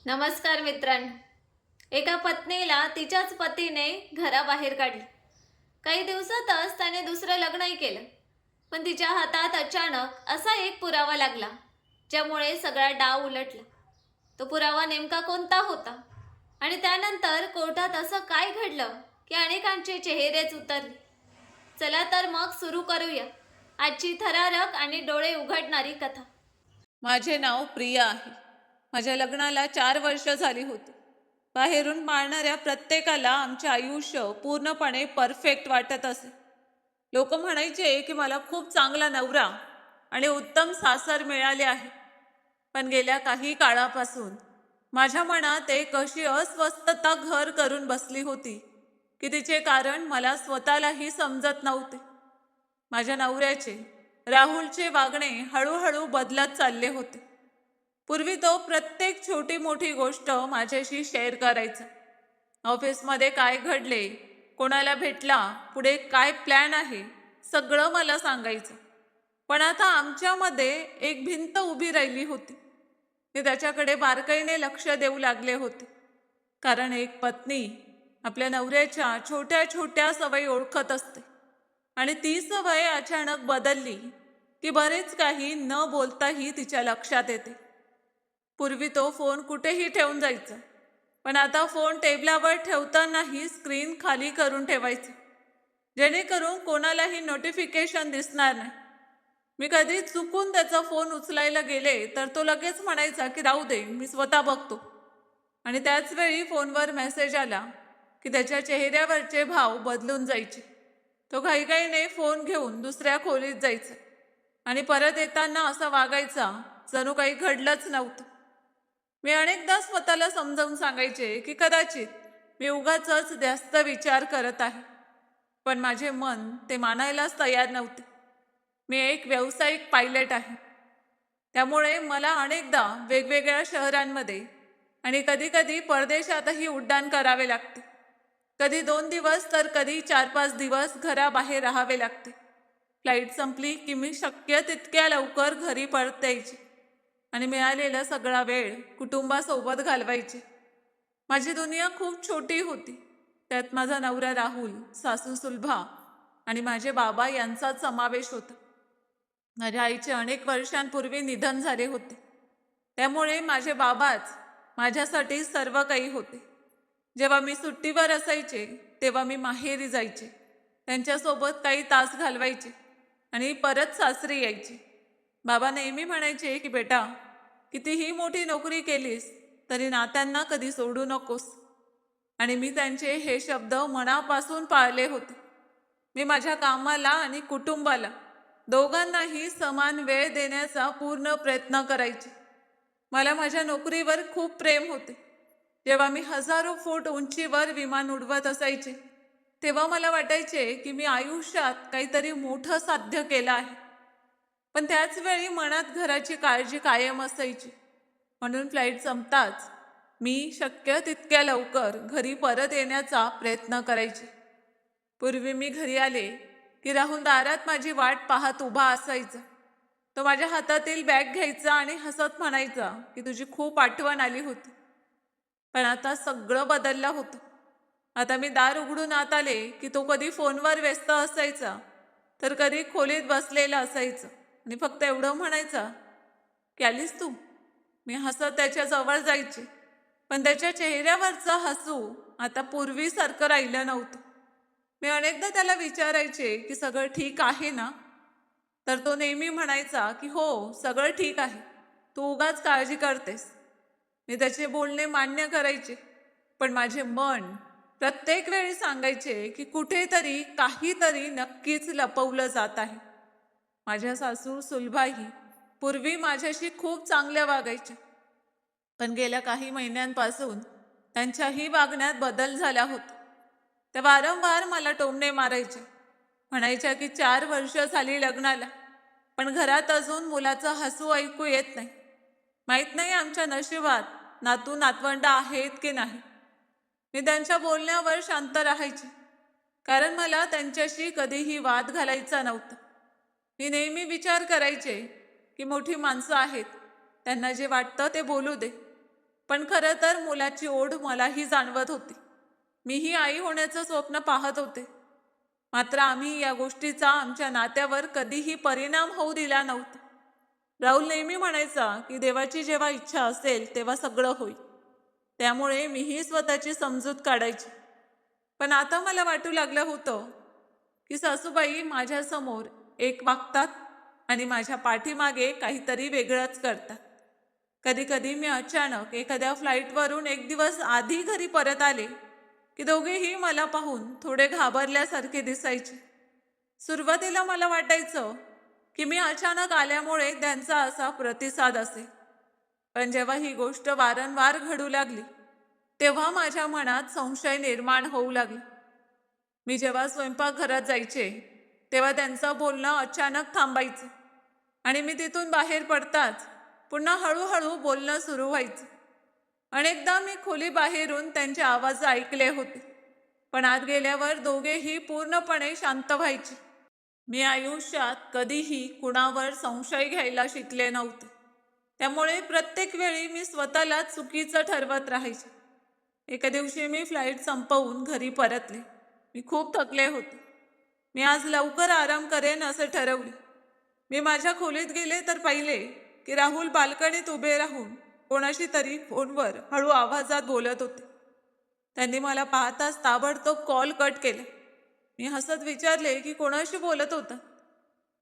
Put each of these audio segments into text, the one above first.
नमस्कार मित्रांनो. एका पत्नीला तिच्याच पतीने घराबाहेर काढले. काही दिवसातच त्याने दुसरं लग्नही केलं. पण तिच्या हातात अचानक असा एक पुरावा लागला, ज्यामुळे सगळा डाव उलटला. तो पुरावा नेमका कोणता होता? आणि त्यानंतर कोर्टात असं काय घडलं की अनेकांचे चेहरेच उतरले? चला तर मग सुरू करूया आजची थरारक आणि डोळे उघडणारी कथा. माझे नाव प्रिया आहे. माझ्या लग्नाला 4 वर्ष झाली होती. बाहेरून पाहणाऱ्या प्रत्येकाला आमचे आयुष्य पूर्णपणे परफेक्ट वाटत असे. लोक म्हणायचे की मला खूप चांगला नवरा आणि उत्तम सासर मिळाले आहे. पण गेल्या काही काळापासून माझ्या मनात एक अशी अस्वस्थता घर करून बसली होती की तिचे कारण मला स्वतःलाही समजत नव्हते. माझ्या नवऱ्याचे, राहुलचे वागणे हळूहळू बदलत चालले होते. पूर्वी तो प्रत्येक छोटी मोठी गोष्ट माझ्याशी शेअर करायचा. ऑफिसमध्ये काय घडले, कोणाला भेटला, पुढे काय प्लॅन आहे, सगळं मला सांगायचं. पण आता आमच्यामध्ये एक भिंत उभी राहिली होती. मी त्याच्याकडे बारकाईने लक्ष देऊ लागले होते. कारण एक पत्नी आपल्या नवऱ्याच्या छोट्या छोट्या सवयी ओळखत असते. आणि ती सवय अचानक बदलली की बरेच काही न बोलताही तिच्या लक्षात येते. पूर्वी तो फोन कुठेही ठेवून जायचा, पण आता फोन टेबलावर ठेवतानाही स्क्रीन खाली करून ठेवायची, जेणेकरून कोणालाही नोटिफिकेशन दिसणार नाही. मी कधी चुकून त्याचा फोन उचलायला गेले तर तो लगेच म्हणायचा की राहू दे, मी स्वतः बघतो. आणि त्याच वेळी फोनवर मेसेज आला की त्याच्या चेहऱ्यावरचे भाव बदलून जायचे. तो घाईघाईने फोन घेऊन दुसऱ्या खोलीत जायचा आणि परत येताना असा वागायचा जणू काही घडलंच नव्हतं. मी अनेकदा स्वतःला समजावून सांगायचे की कदाचित मी उगाचच जास्त विचार करत आहे, पण माझे मन ते मानायलाच तयार नव्हते. मी एक व्यावसायिक पायलट आहे, त्यामुळे मला अनेकदा वेगवेगळ्या शहरांमध्ये आणि कधीकधी परदेशातही उड्डाण करावे लागते. कधी 2 दिवस तर कधी 4-5 दिवस घराबाहेर राहावे लागते. फ्लाईट संपली की मी शक्य तितक्या लवकर घरी परत यायची आणि मिळालेला सगळा वेळ कुटुंबासोबत घालवायचे. माझी दुनिया खूप छोटी होती. त्यात माझा नवरा राहुल, सासू सुलभा आणि माझे बाबा यांचा समावेश होता. माझ्या आईचे अनेक वर्षांपूर्वी निधन झाले होते, त्यामुळे माझे बाबाच माझ्यासाठी सर्व काही होते. जेव्हा मी सुट्टीवर असायचे तेव्हा मी माहेरी जायचे, त्यांच्यासोबत काही तास घालवायचे आणि परत सासरी यायचे. बाबा नेहमी म्हणायचे की बेटा, कितीही मोठी नोकरी केलीस तरी नात्यांना कधी सोडू नकोस. आणि मी त्यांचे हे शब्द मनापासून पाळले होते. मी माझ्या कामाला आणि कुटुंबाला दोघांनाही समान वेळ देण्याचा पूर्ण प्रयत्न करायचे. मला माझ्या नोकरीवर खूप प्रेम होते. जेव्हा मी हजारो फूट उंचीवर विमान उडवत असायचे तेव्हा मला वाटायचे की मी आयुष्यात काहीतरी मोठं साध्य केलं आहे. पण त्याच वेळी मनात घराची काळजी कायम असायची. म्हणून फ्लाईट संपताच मी शक्य तितक्या लवकर घरी परत येण्याचा प्रयत्न करायचे. पूर्वी मी घरी आले की राहुल दारात माझी वाट पाहत उभा असायचा. तो माझ्या हातातील बॅग घ्यायचा आणि हसत म्हणायचा की तुझी खूप आठवण आली होती. पण आता सगळं बदललं होतं. आता मी दार उघडून आत आले की तो कधी फोनवर व्यस्त असायचा तर कधी खोलीत बसलेला असायचा आणि फक्त एवढं म्हणायचा की आलीस तू. मी हसत त्याच्या जवळ जायचे, पण त्याच्या चेहऱ्यावरचं हसू आता पूर्वीसारखं राहिलं नव्हतं. मी अनेकदा त्याला विचारायचे की सगळं ठीक आहे ना, तर तो नेहमी म्हणायचा की हो, सगळं ठीक आहे, तू उगाच काळजी करतेस. मी त्याचे बोलणे मान्य करायचे, पण माझे मन प्रत्येक वेळी सांगायचे की कुठेतरी काहीतरी नक्कीच लपवलं जात आहे. माझ्या सासू सुलभाही पूर्वी माझ्याशी खूप चांगल्या वागायच्या, पण गेल्या काही महिन्यांपासून त्यांच्याही वागण्यात बदल झाला होता. त्या वारंवार मला टोमणे मारायच्या. म्हणायच्या की 4 वर्ष झाली लग्नाला, पण घरात अजून मुलाचं हसू ऐकू येत नाही. माहीत नाही आमच्या नशिबात नातू नातवंड आहेत की नाही. मी त्यांच्या बोलण्यावर शांत राहायचे, कारण मला त्यांच्याशी कधीही वाद घालायचा नव्हता. मी नेहमी विचार करायचे की मोठी माणसं आहेत, त्यांना जे वाटतं ते बोलू दे. पण खरं तर मुलाची ओढ मलाही जाणवत होती. मीही आई होण्याचं स्वप्न पाहत होते. मात्र आम्ही या गोष्टीचा आमच्या नात्यावर कधीही परिणाम होऊ दिला नव्हता. राहुल नेहमी म्हणायचा की देवाची जेव्हा इच्छा असेल तेव्हा सगळं होईल. त्यामुळे मीही स्वतःची समजूत काढायची. पण आता मला वाटू लागलं होतं की सासूबाई माझ्यासमोर एक वागतात आणि माझ्या पाठीमागे काहीतरी वेगळंच करतात. कधी कधी मी अचानक एखाद्या फ्लाईटवरून एक दिवस आधी घरी परत आले की दोघेही मला पाहून थोडे घाबरल्यासारखे दिसायचे. सुरुवातीला मला वाटायचं की मी अचानक आल्यामुळे त्यांचा असा प्रतिसाद असेल. पण जेव्हा ही गोष्ट वारंवार घडू लागली तेव्हा माझ्या मनात संशय निर्माण होऊ लागला. मी जेव्हा स्वयंपाकघरात जायचे तेव्हा त्यांचं बोलणं अचानक थांबायचं आणि मी तिथून बाहेर पडताच पुन्हा हळूहळू बोलणं सुरू व्हायचं. अनेकदा मी खोली बाहेरून त्यांचे आवाज ऐकले होते, पण आत गेल्यावर दोघेही पूर्णपणे शांत व्हायचे. मी आयुष्यात कधीही कुणावर संशय घ्यायला शिकले नव्हते. त्यामुळे प्रत्येक वेळी मी स्वतःला चुकीचं ठरवत राहायचे. एका दिवशी मी फ्लाईट संपवून घरी परतले. मी खूप थकले होते. मी आज लवकर आराम करेन असे ठरवले. मी माझ्या खोलीत गेले तर पाहिले की राहुल बाल्कनीत उभे राहून कोणाशी तरी फोनवर हळू आवाजात बोलत होते. त्यांनी मला पाहताच ताबडतोब कॉल कट केला. मी हसत विचारले की कोणाशी बोलत होता.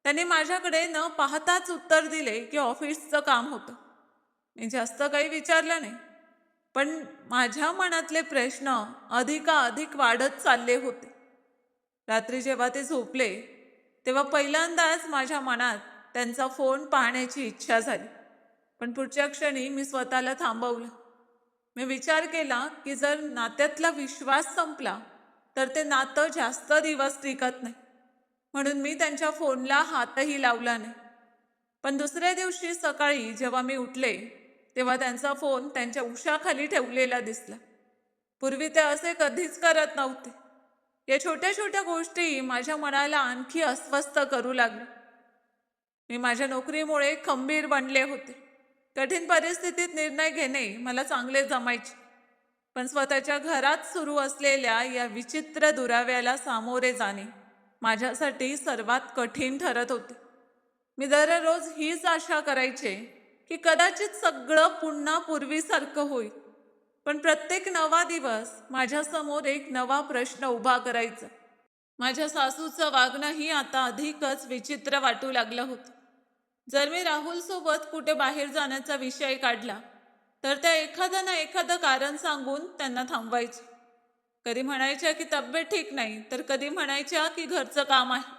त्यांनी माझ्याकडे न पाहताच उत्तर दिले की ऑफिसचं काम होतं. मी जास्त काही विचारलं नाही, पण माझ्या मनातले प्रश्न अधिकाधिक वाढत चालले होते. रात्री जेव्हा ते झोपले तेव्हा पहिल्यांदाच माझ्या मनात त्यांचा फोन पाहण्याची इच्छा झाली. पण पुढच्या क्षणी मी स्वतःला थांबवलं. मी विचार केला की जर नात्यातला विश्वास संपला तर ते नातं जास्त दिवस टिकत नाही. म्हणून मी त्यांच्या फोनला हातही लावला नाही. पण दुसऱ्या दिवशी सकाळी जेव्हा मी उठले तेव्हा त्यांचा फोन त्यांच्या उशाखाली ठेवलेला दिसला. पूर्वी ते असे कधीच करत नव्हते. या छोट्या छोट्या गोष्टी माझ्या मनाला आणखी अस्वस्थ करू लागल्या. मी माझ्या नोकरीमुळे खंबीर बनले होते. कठीण परिस्थितीत निर्णय घेणे मला चांगले जमायचे. पण स्वतःच्या घरात सुरू असलेल्या या विचित्र दुराव्याला सामोरे जाणे माझ्यासाठी सर्वात कठीण ठरत होते. मी दररोज हीच आशा करायचे की कदाचित सगळं पुन्हा पूर्वीसारखं होईल. पण प्रत्येक नवा दिवस माझ्यासमोर एक नवा प्रश्न उभा करायचा. माझ्या सासूचं वागणंही आता अधिकच विचित्र वाटू लागलं होतं. जर मी राहुल सोबत कुठे बाहेर जाण्याचा विषय काढला तर त्या एखादं ना एखादं कारण सांगून त्यांना थांबवायचे. कधी म्हणायच्या की तब्येत ठीक नाही, तर कधी म्हणायच्या की घरचं काम आहे.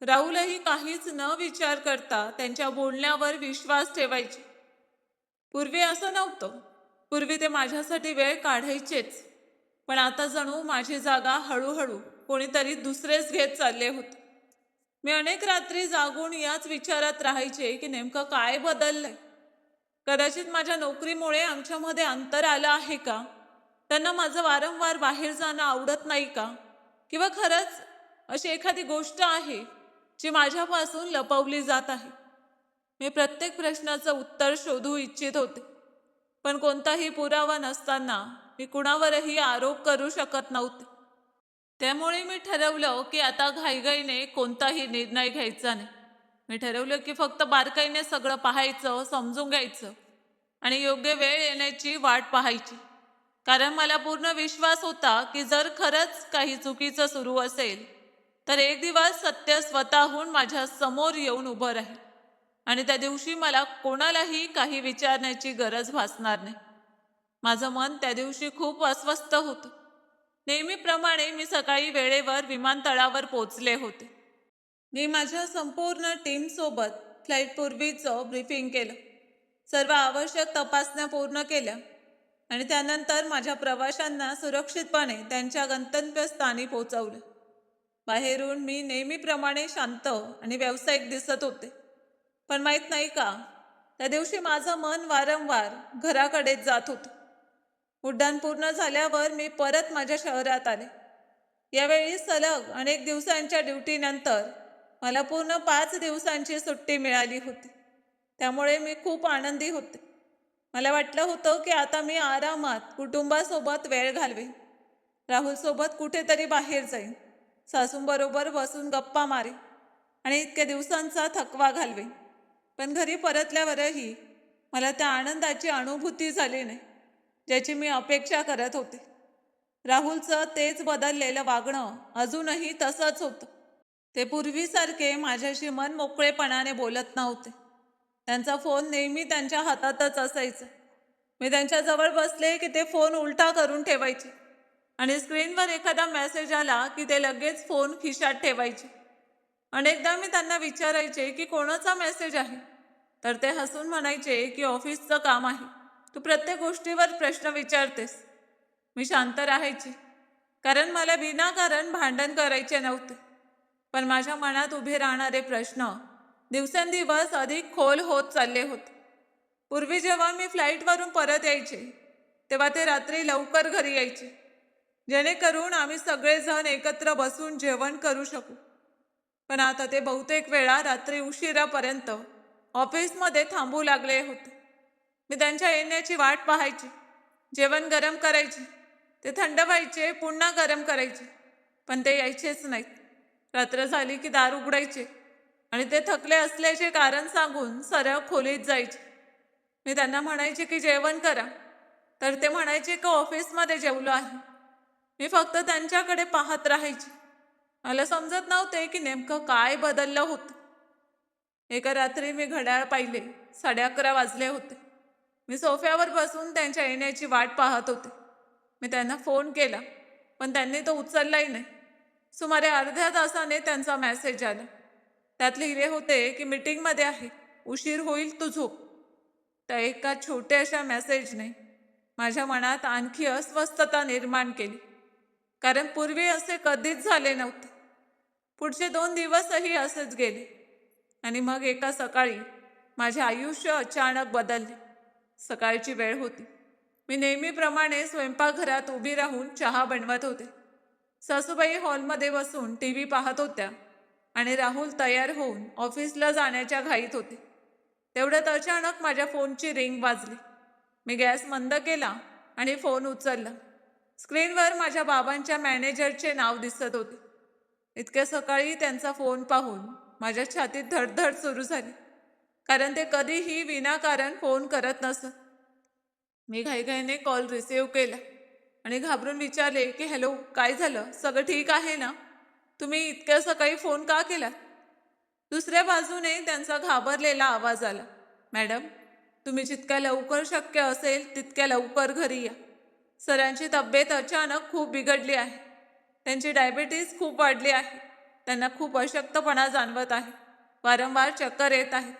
राहुलही काहीच न विचार करता त्यांच्या बोलण्यावर विश्वास ठेवायचे. पूर्वी असं नव्हतं. पूर्वी ते माझ्यासाठी वेळ काढायचेच. पण आता जणू माझी जागा हळूहळू कोणीतरी दुसरेच घेत चालले होते. मी अनेक रात्री जागून याच विचारात राहायचे की नेमकं काय बदललंय. कदाचित माझ्या नोकरीमुळे आमच्यामध्ये अंतर आलं आहे का? त्यांना माझं वारंवार बाहेर जाणं आवडत नाही का? किंवा खरंच अशी एखादी गोष्ट आहे जी माझ्यापासून लपवली जात आहे? मी प्रत्येक प्रश्नाचं उत्तर शोधू इच्छित होते, पण कोणताही पुरावा नसताना मी कुणावरही आरोप करू शकत नव्हते. त्यामुळे मी ठरवलं की आता घाईघाईने कोणताही निर्णय घ्यायचा नाही. मी ठरवलं की फक्त बारकाईने सगळं पाहायचं, समजून घ्यायचं आणि योग्य वेळ येण्याची वाट पाहायची. कारण मला पूर्ण विश्वास होता की जर खरंच काही चुकीचं सुरू असेल तर एक दिवस सत्य स्वतःहून माझ्या समोर येऊन उभं राहील आणि त्या दिवशी मला कोणालाही काही विचारण्याची गरज भासणार नाही. माझं मन त्या दिवशी खूप अस्वस्थ होतं. नेहमीप्रमाणे मी सकाळी वेळेवर विमानतळावर पोचले होते. मी माझ्या संपूर्ण टीमसोबत फ्लाईटपूर्वीचं ब्रीफिंग केलं. सर्व आवश्यक तपासण्या पूर्ण केल्या आणि त्यानंतर माझ्या प्रवाशांना सुरक्षितपणे त्यांच्या गंतव्यस्थानी पोहोचवलं. बाहेरून मी नेहमीप्रमाणे शांत आणि व्यावसायिक दिसत होते. पण माहीत नाही का, त्या दिवशी माझं मन वारंवार घराकडेच जात होतं. उड्डाण पूर्ण झाल्यावर मी परत माझ्या शहरात आले. यावेळी सलग अनेक दिवसांच्या ड्युटीनंतर मला पूर्ण 5 दिवसांची सुट्टी मिळाली होती. त्यामुळे मी खूप आनंदी होते. मला वाटलं होतं की आता मी आरामात कुटुंबासोबत वेळ घालवेन. राहुलसोबत कुठेतरी बाहेर जाईन. सासूंबरोबर बसून गप्पा मारेन आणि इतक्या दिवसांचा थकवा घालवेन. पण घरी परतल्यावरही मला त्या आनंदाची अनुभूती झाली नाही, ज्याची मी अपेक्षा करत होते. राहुलचं तेच बदललेलं वागणं अजूनही तसंच होतं. ते पूर्वीसारखे माझ्याशी मन मोकळेपणाने बोलत नव्हते. त्यांचा फोन नेहमी त्यांच्या हातातच असायचा. मी त्यांच्याजवळ बसले की ते फोन उलटा करून ठेवायचे आणि स्क्रीनवर एखादा मेसेज आला की ते लगेच फोन खिशात ठेवायचे. अनेकदा मी त्यांना विचारायचे की कोणाचा मेसेज आहे, तर ते हसून म्हणायचे की ऑफिसचं काम आहे. तू प्रत्येक गोष्टीवर प्रश्न विचारतेस. मी शांत राहायचे, कारण मला विनाकारण भांडण करायचे नव्हते. पण माझ्या मनात उभे राहणारे प्रश्न दिवसेंदिवस अधिक खोल होत चालले होते. पूर्वी जेव्हा मी फ्लाईटवरून परत यायचे, तेव्हा ते रात्री लवकर घरी यायचे, जेणेकरून आम्ही सगळेजण एकत्र बसून जेवण करू शकू. पण आता ते बहुतेक वेळा रात्री उशिरापर्यंत ऑफिसमध्ये थांबू लागले होते. मी त्यांच्या येण्याची वाट पाहायची. जेवण गरम करायचे, ते थंड व्हायचे, पुन्हा गरम करायचे, पण ते यायचेच नाहीत. रात्र झाली की दार उघडायचे आणि ते थकले असल्याचे कारण सांगून सरळ खोलीत जायचे. मी त्यांना म्हणायचे की जेवण करा, तर ते म्हणायचे की ऑफिसमध्ये जेवलो आहे. मी फक्त त्यांच्याकडे पाहत राहायचे. मला समजत नव्हते की नेमकं काय बदललं होतं. एका रात्री मी घड्याळ पाहिले. 11:30 वाजले होते. मी सोफ्यावर बसून त्यांच्या येण्याची वाट पाहत होते. मी त्यांना फोन केला, पण त्यांनी तो उचललाही नाही. सुमारे अर्ध्या तासाने त्यांचा मेसेज आला. त्यात लिहिले होते की मीटिंगमध्ये आहे, उशीर होईल, तू झोप. त्या एका छोट्याशा मेसेजने माझ्या मनात आणखी अस्वस्थता निर्माण केली, कारण पूर्वी असे कधीच झाले नव्हते. पुढचे 2 दिवसही असेच गेले आणि मग एका सकाळी माझे आयुष्य अचानक बदलले. सकाळची वेळ होती. मी नेहमीप्रमाणे स्वयंपाकघरात उभी राहून चहा बनवत होते. सासूबाई हॉलमध्ये बसून टीव्ही पाहत होत्या आणि राहुल तयार होऊन ऑफिसला जाण्याच्या घाईत होते. तेवढ्यात अचानक माझ्या फोनची रिंग वाजली. मी गॅस मंद केला आणि फोन उचलला. स्क्रीनवर माझ्या बाबांच्या मॅनेजरचे नाव दिसत होते. इतक्या सकाळी त्यांचा फोन पाहून माझ्या छातीत धडधड सुरू झाली, कारण ते कधीही विनाकारण फोन करत नसत. मी घाईघाईने कॉल रिसीव्ह केला आणि घाबरून विचारले की हॅलो, काय झालं, सगळं ठीक आहे ना? तुम्ही इतक्या सकाळी फोन का केला? दुसऱ्या बाजूने त्यांचा घाबरलेला आवाज आला, मॅडम, तुम्ही जितक्या लवकर शक्य असेल तितक्या लवकर घरी या. सरांची तब्येत अचानक खूप बिघडली आहे. त्यांची डायबिटीज खूप वाढली आहे. त्यांना खूप अशक्तपणा जाणवत आहे. वारंवार चक्कर येत आहेत.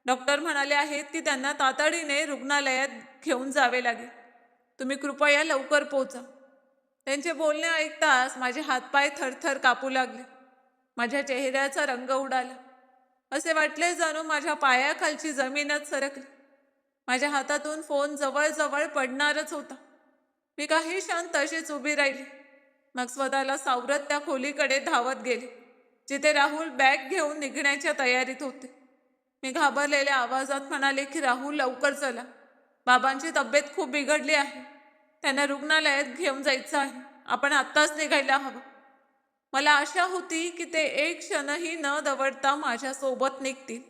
डॉक्टर म्हणाले आहेत की त्यांना तातडीने रुग्णालयात घेऊन जावे लागेल. तुम्ही कृपया लवकर पोहोचा. त्यांचे बोलणे ऐकताच माझे हातपाय थरथर कापू लागले. माझ्या चेहऱ्याचा रंग उडाला. असे वाटले जणू माझ्या पायाखालची जमीनच सरकली. माझ्या हातातून फोन जवळजवळ पडणारच होता. मी काही क्षण तशीच उभी राहिली. मग स्वतःला सावरत त्या खोलीकडे धावत गेले, जिथे राहुल बॅग घेऊन निघण्याच्या तयारीत होते. मी घाबरलेल्या आवाजात म्हणाले की राहुल, लवकर चला. बाबांची तब्येत खूप बिघडली आहे. त्यांना रुग्णालयात घेऊन जायचं आहे. आपण आत्ताच निघायला हवं. मला आशा होती की ते एक क्षणही न दवडता माझ्यासोबत निघतील.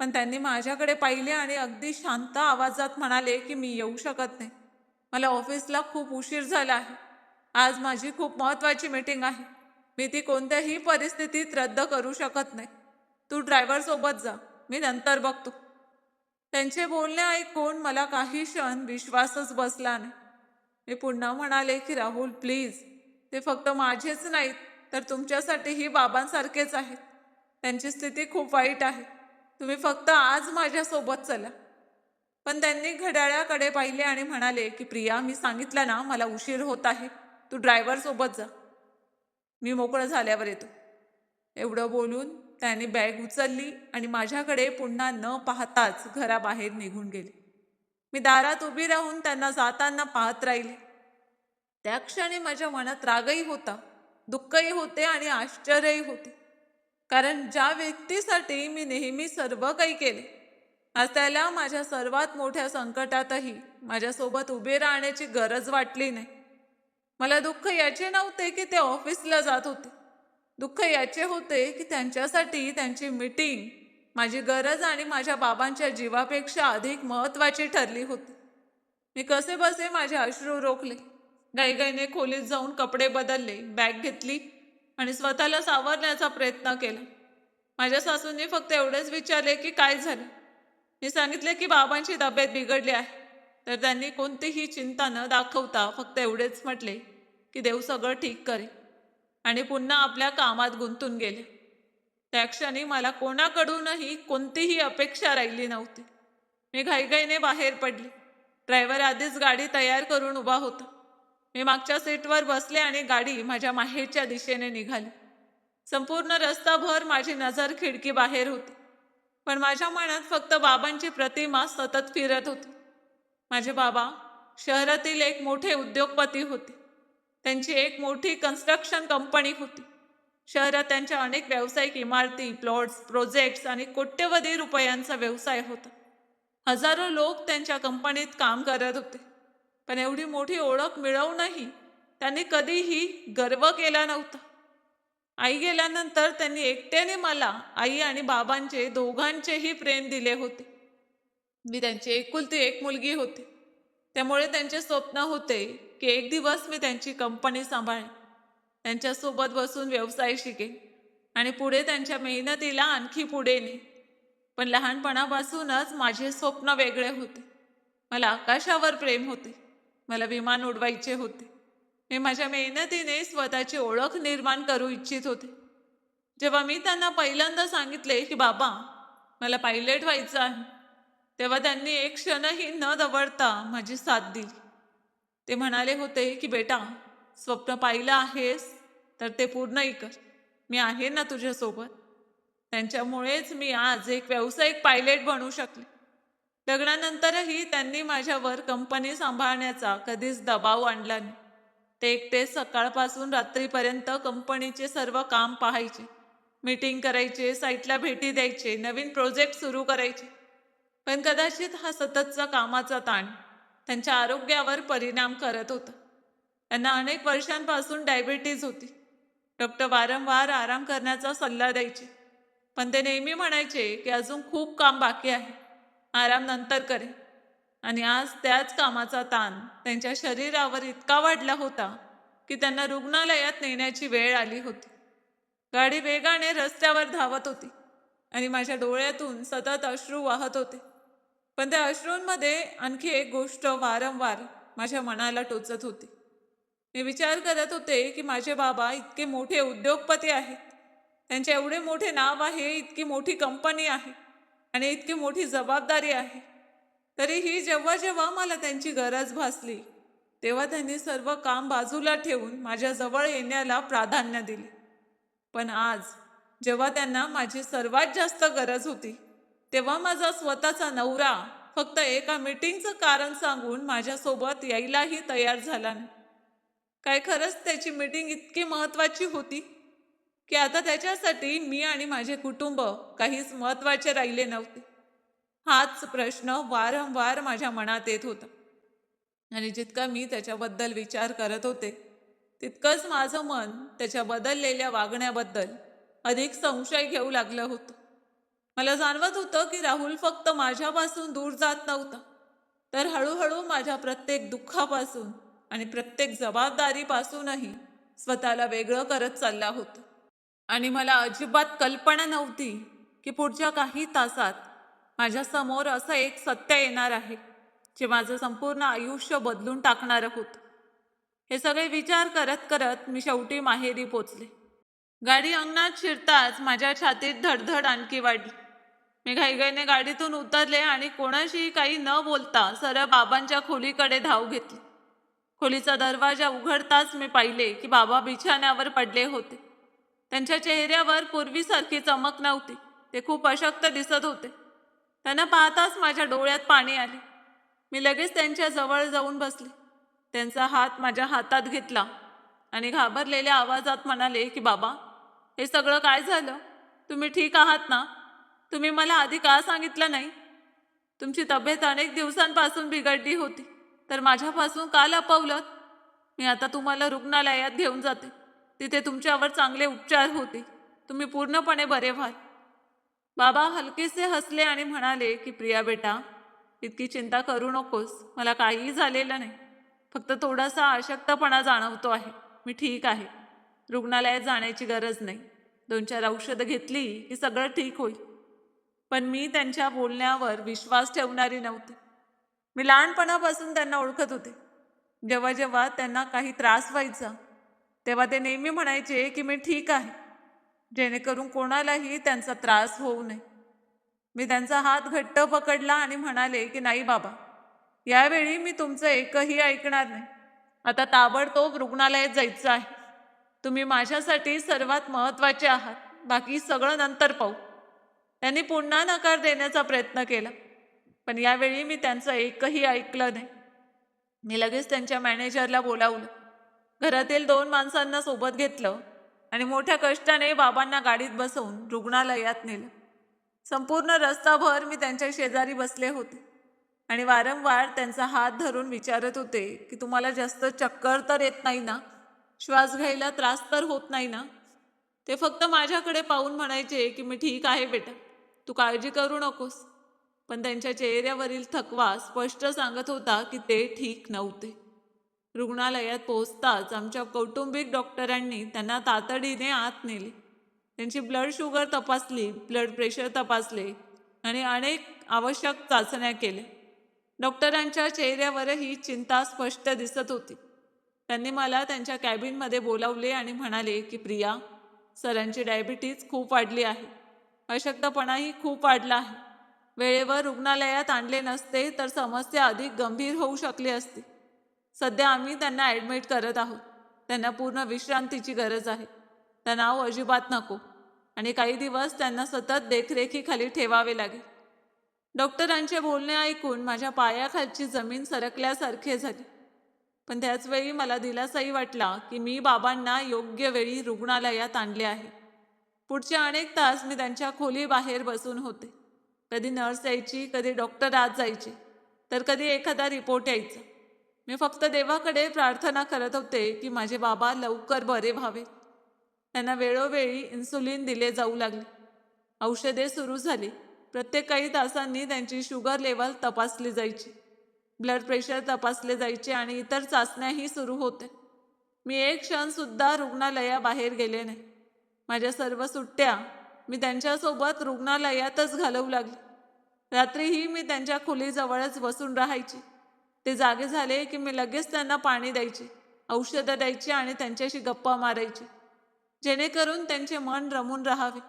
पण त्यांनी माझ्याकडे पाहिले आणि अगदी शांत आवाजात म्हणाले की मी येऊ शकत नाही. मला ऑफिसला खूप उशीर झाला आहे. आज माझी खूप महत्त्वाची मीटिंग आहे. मी ती कोणत्याही परिस्थितीत रद्द करू शकत नाही. तू ड्रायव्हरसोबत जा, मी नंतर बघतो. त्यांचे बोलणे ऐकून मला काही क्षण विश्वासच बसला नाही. मी पुन्हा म्हणाले की राहुल, प्लीज, ते फक्त माझेच नाहीत तर तुमच्यासाठीही बाबांसारखेच आहेत. त्यांची स्थिती खूप वाईट आहे. तुम्ही फक्त आज माझ्यासोबत चला. पण त्यांनी घड्याळाकडे पाहिले आणि म्हणाले की प्रिया, मी सांगितलं ना, मला उशीर होत आहे. तू ड्रायव्हरसोबत जा, मी मोकळं झाल्यावर येतो. एवढं बोलून त्याने बॅग उचलली आणि माझ्याकडे पुन्हा न पाहताच घराबाहेर निघून गेले. मी दारात उभी राहून त्यांना जाताना पाहत राहिले. त्या क्षणी माझ्या मनात रागही होता, दुःखही होते आणि आश्चर्यही होते. कारण ज्या व्यक्तीसाठी मी नेहमी सर्व काही केले, आज त्याला माझ्या सर्वात मोठ्या संकटातही माझ्यासोबत उभे राहण्याची गरज वाटली नाही. मला दुःख याचे नव्हते की ते ऑफिसला जात होते. दुःख याचे होते की त्यांच्यासाठी त्यांची मीटिंग माझी गरज आणि माझ्या बाबांच्या जीवापेक्षा अधिक महत्त्वाची ठरली होती. मी कसे बसे माझे अश्रू रोखले. घाईघाईने खोलीत जाऊन कपडे बदलले, बॅग घेतली आणि स्वतःला सावरण्याचा प्रयत्न केला. माझ्या सासूंनी फक्त एवढेच विचारले की काय झालं. मी सांगितले की बाबांची तब्येत बिघडली आहे. तर त्यांनी कोणतीही चिंता न दाखवता फक्त एवढेच म्हटले की देव सगळं ठीक करेल आणि पुन्हा आपल्या कामात गुंतून गेले. त्या क्षणी मला कोणाकडूनही कोणतीही अपेक्षा राहिली नव्हती. मी घाईघाईने बाहेर पडले. ड्रायव्हर आधीच गाडी तयार करून उभा होता. मी मागच्या सीटवर बसले आणि गाडी माझ्या माहेरच्या दिशेने निघाली. संपूर्ण रस्ताभर माझी नजर खिडकी बाहेर होती, पण माझ्या मनात फक्त बाबांची प्रतिमा सतत फिरत होती. माझे बाबा शहरातील एक मोठे उद्योगपती होते. त्यांची एक मोठी कन्स्ट्रक्शन कंपनी होती. शहरात त्यांच्या अनेक व्यावसायिक इमारती, प्लॉट्स, प्रोजेक्ट्स आणि कोट्यवधी रुपयांचा व्यवसाय होता. हजारो लोक त्यांच्या कंपनीत काम करत होते. पण एवढी मोठी ओळख मिळवूनही त्यांनी कधीही गर्व केला नव्हता. आई गेल्यानंतर त्यांनी एकट्याने मला, आई आणि बाबांचे दोघांचेही प्रेम दिले होते. मी त्यांची एकुलती एक मुलगी होते. त्यामुळे त्यांचे स्वप्न होते की एक दिवस मी त्यांची कंपनी सांभाळेन, त्यांच्यासोबत बसून व्यवसाय शिकेन आणि पुढे त्यांच्या मेहनतीला आणखी पुढे नेईन. पण लहानपणापासूनच माझे स्वप्न वेगळे होते. मला आकाशावर प्रेम होते. मला विमान उडवायचे होते. मी माझ्या मेहनतीने स्वतःची ओळख निर्माण करू इच्छित होते. जेव्हा मी त्यांना पहिल्यांदा सांगितले की बाबा मला पायलट व्हायचं आहे, तेव्हा त्यांनी एक क्षणही न दवडता माझी साथ दिली. ते म्हणाले होते की बेटा, स्वप्न पाहिलं आहेस तर ते पूर्णही कर. मी आहे ना तुझ्यासोबत. त्यांच्यामुळेच मी आज एक व्यावसायिक पायलट बनू शकले. लग्नानंतरही त्यांनी माझ्यावर कंपनी सांभाळण्याचा कधीच दबाव आणला नाही. ते एकटे सकाळपासून रात्रीपर्यंत कंपनीचे सर्व काम पाहायचे, मीटिंग करायचे, साईटला भेटी द्यायचे, नवीन प्रोजेक्ट सुरू करायचे. पण कदाचित हा सततचा कामाचा ताण त्यांच्या आरोग्यावर परिणाम करत होता. त्यांना अनेक वर्षांपासून डायबिटीज होती. डॉक्टर वारंवार आराम करण्याचा सल्ला द्यायचे, पण ते नेहमी म्हणायचे की अजून खूप काम बाकी आहे, आराम नंतर करेन. आणि आज त्याच कामाचा ताण त्यांच्या शरीरावर इतका वाढला होता की त्यांना रुग्णालयात नेण्याची वेळ आली होती. गाडी वेगाने रस्त्यावर धावत होती आणि माझ्या डोळ्यातून सतत अश्रू वाहत होते. पण त्या अश्रूंमध्ये आणखी एक गोष्ट वारंवार माझ्या मनाला टोचत होती. मी विचार करत होते की माझे बाबा इतके मोठे उद्योगपती आहेत, त्यांचे एवढे मोठे नाव आहे, इतकी मोठी कंपनी आहे आणि इतकी मोठी जबाबदारी आहे. तरीही जेव्हा जेव्हा मला त्यांची गरज भासली तेव्हा त्यांनी सर्व काम बाजूला ठेवून माझ्या जवळ येण्याला प्राधान्य दिले. पण आज जेव्हा त्यांना माझी सर्वात जास्त गरज होती तेव्हा माझा स्वतःचा नवरा फक्त एका मीटिंगचं कारण सांगून माझ्यासोबत यायलाही तयार झाला नाही. काय खरंच त्याची मीटिंग इतकी महत्त्वाची होती की आता त्याच्यासाठी मी आणि माझे कुटुंब काहीच महत्त्वाचे राहिले नव्हते? हाच प्रश्न वारंवार माझ्या मनात येत होता. आणि जितका मी त्याच्याबद्दल विचार करत होते तितकंच माझं मन त्याच्या बदललेल्या वागण्याबद्दल अधिक संशय घेऊ लागलं होतं. मला जाणवत होतं की राहुल फक्त माझ्यापासून दूर जात नव्हता, तर हळूहळू माझ्या प्रत्येक दुःखापासून आणि प्रत्येक जबाबदारीपासूनही स्वतःला वेगळं करत चालला होता. आणि मला अजिबात कल्पना नव्हती की पुढच्या काही तासात माझ्यासमोर असं एक सत्य येणार आहे जे माझं संपूर्ण आयुष्य बदलून टाकणारं होतं. हे सगळे विचार करत करत मी शेवटी माहेरी पोचले. गाडी अंगणात शिरताच माझ्या छातीत धडधड आणखी वाढली. मी घाईघाईने गाडीतून उतरले आणि कोणाशीही काही न बोलता सरळ बाबांच्या खोलीकडे धाव घेतली. खोलीचा दरवाजा उघडताच मी पाहिले की बाबा बिछाण्यावर पडले होते. त्यांच्या चेहऱ्यावर पूर्वीसारखी चमक नव्हती. ते खूप अशक्त दिसत होते. त्यांना पाहताच माझ्या डोळ्यात पाणी आले. मी लगेच त्यांच्या जवळ जाऊन बसले. त्यांचा हात माझ्या हातात घेतला आणि घाबरलेल्या आवाजात म्हणाले की बाबा, हे सगळं काय झालं? तुम्ही ठीक आहात ना? तुम्ही मला आधी का सांगितलं नाही? तुमची तब्येत अनेक दिवसांपासून बिघडली होती, तर माझ्यापासून का लपवलं? मी आता तुम्हाला रुग्णालयात घेऊन जाते. तिथे तुमच्यावर चांगले उपचार होतील. तुम्ही पूर्णपणे बरे व्हाल. बाबा हलकेसे हसले आणि म्हणाले की प्रिया बेटा, इतकी चिंता करू नकोस. मला काहीही झालेलं नाही. फक्त थोडासा अशक्तपणा जाणवतो आहे. मी ठीक आहे. रुग्णालयात जाण्याची गरज नाही. 2-4 औषधं घेतली की सगळं ठीक होईल. पण मी त्यांच्या बोलण्यावर विश्वास ठेवणारी नव्हते. मी लहानपणापासून त्यांना ओळखत होते. जेव्हा जेव्हा त्यांना काही त्रास व्हायचा, तेव्हा ते नेहमी म्हणायचे की मी ठीक आहे, जेणेकरून कोणालाही त्यांचा त्रास होऊ नये. मी त्यांचा हात घट्ट पकडला आणि म्हणाले की नाही बाबा, यावेळी मी तुमचं एकही ऐकणार नाही. आता ताबडतोब रुग्णालयात जायचं आहे. तुम्ही माझ्यासाठी सर्वात महत्त्वाचे आहात. बाकी सगळं नंतर पाहू. त्यांनी पुन्हा नकार देण्याचा प्रयत्न केला, पण यावेळी मी त्यांचं एकही ऐकलं नाही. मी लगेच त्यांच्या मॅनेजरला बोलावलं. घरातील 2 माणसांना सोबत घेतलं आणि मोठ्या कष्टाने बाबांना गाडीत बसवून रुग्णालयात नेलं. संपूर्ण रस्ताभर मी त्यांच्या शेजारी बसले होते आणि वारंवार त्यांचा हात धरून विचारत होते की तुम्हाला जास्त चक्कर तर येत नाही ना? श्वास घ्यायला त्रास तर होत नाही ना? ते फक्त माझ्याकडे पाहून म्हणायचे की मी ठीक आहे बेटा, तू काळजी करू नकोस. पण त्यांच्या चेहऱ्यावरील थकवा स्पष्ट सांगत होता की ते ठीक नव्हते. रुग्णालयात पोहोचताच आमच्या कौटुंबिक डॉक्टरांनी त्यांना तातडीने आत नेले. त्यांची ब्लड शुगर तपासली, ब्लड प्रेशर तपासले आणि अनेक आवश्यक चाचण्या केल्या. डॉक्टरांच्या चेहऱ्यावरही चिंता स्पष्ट दिसत होती. त्यांनी मला त्यांच्या कॅबिनमध्ये बोलावले आणि म्हणाले की प्रिया, सरांची डायबिटीज खूप वाढली आहे. अशक्तपणाही खूप वाढला आहे. वेळेवर रुग्णालयात आणले नसते तर समस्या अधिक गंभीर होऊ शकली असती. सध्या आम्ही त्यांना ॲडमिट करत आहोत. त्यांना पूर्ण विश्रांतीची गरज आहे. तणाव अजिबात नको आणि काही दिवस त्यांना सतत देखरेखीखाली ठेवावे लागेल. डॉक्टरांचे बोलणे ऐकून माझ्या पायाखालची जमीन सरकल्यासारखे झाले. पण त्याचवेळी मला दिलासाही वाटला की मी बाबांना योग्य वेळी रुग्णालयात आणले आहे. पुढचे अनेक तास मी त्यांच्या खोलीबाहेर बसून होते. कधी नर्स यायची, कधी डॉक्टर आत जायचे, तर कधी एखादा रिपोर्ट यायचा. मी फक्त देवाकडे प्रार्थना करत होते की माझे बाबा लवकर बरे व्हावे. त्यांना वेळोवेळी इन्सुलिन दिले जाऊ लागले. औषधे सुरू झाली. प्रत्येक काही तासांनी त्यांची शुगर लेवल तपासली जायची, ब्लड प्रेशर तपासले जायचे आणि इतर चाचण्याही सुरू होत्या. मी एक क्षणसुद्धा रुग्णालयाबाहेर गेले नाही. माझ्या सर्व सुट्ट्या मी त्यांच्यासोबत रुग्णालयातच घालवू लागले. रात्रीही मी त्यांच्या खोलीजवळच बसून राहायची. ते जागे झाले की मी लगेच त्यांना पाणी द्यायचे, औषधं द्यायची आणि त्यांच्याशी गप्पा मारायची, जेणेकरून त्यांचे मन रमून राहावे.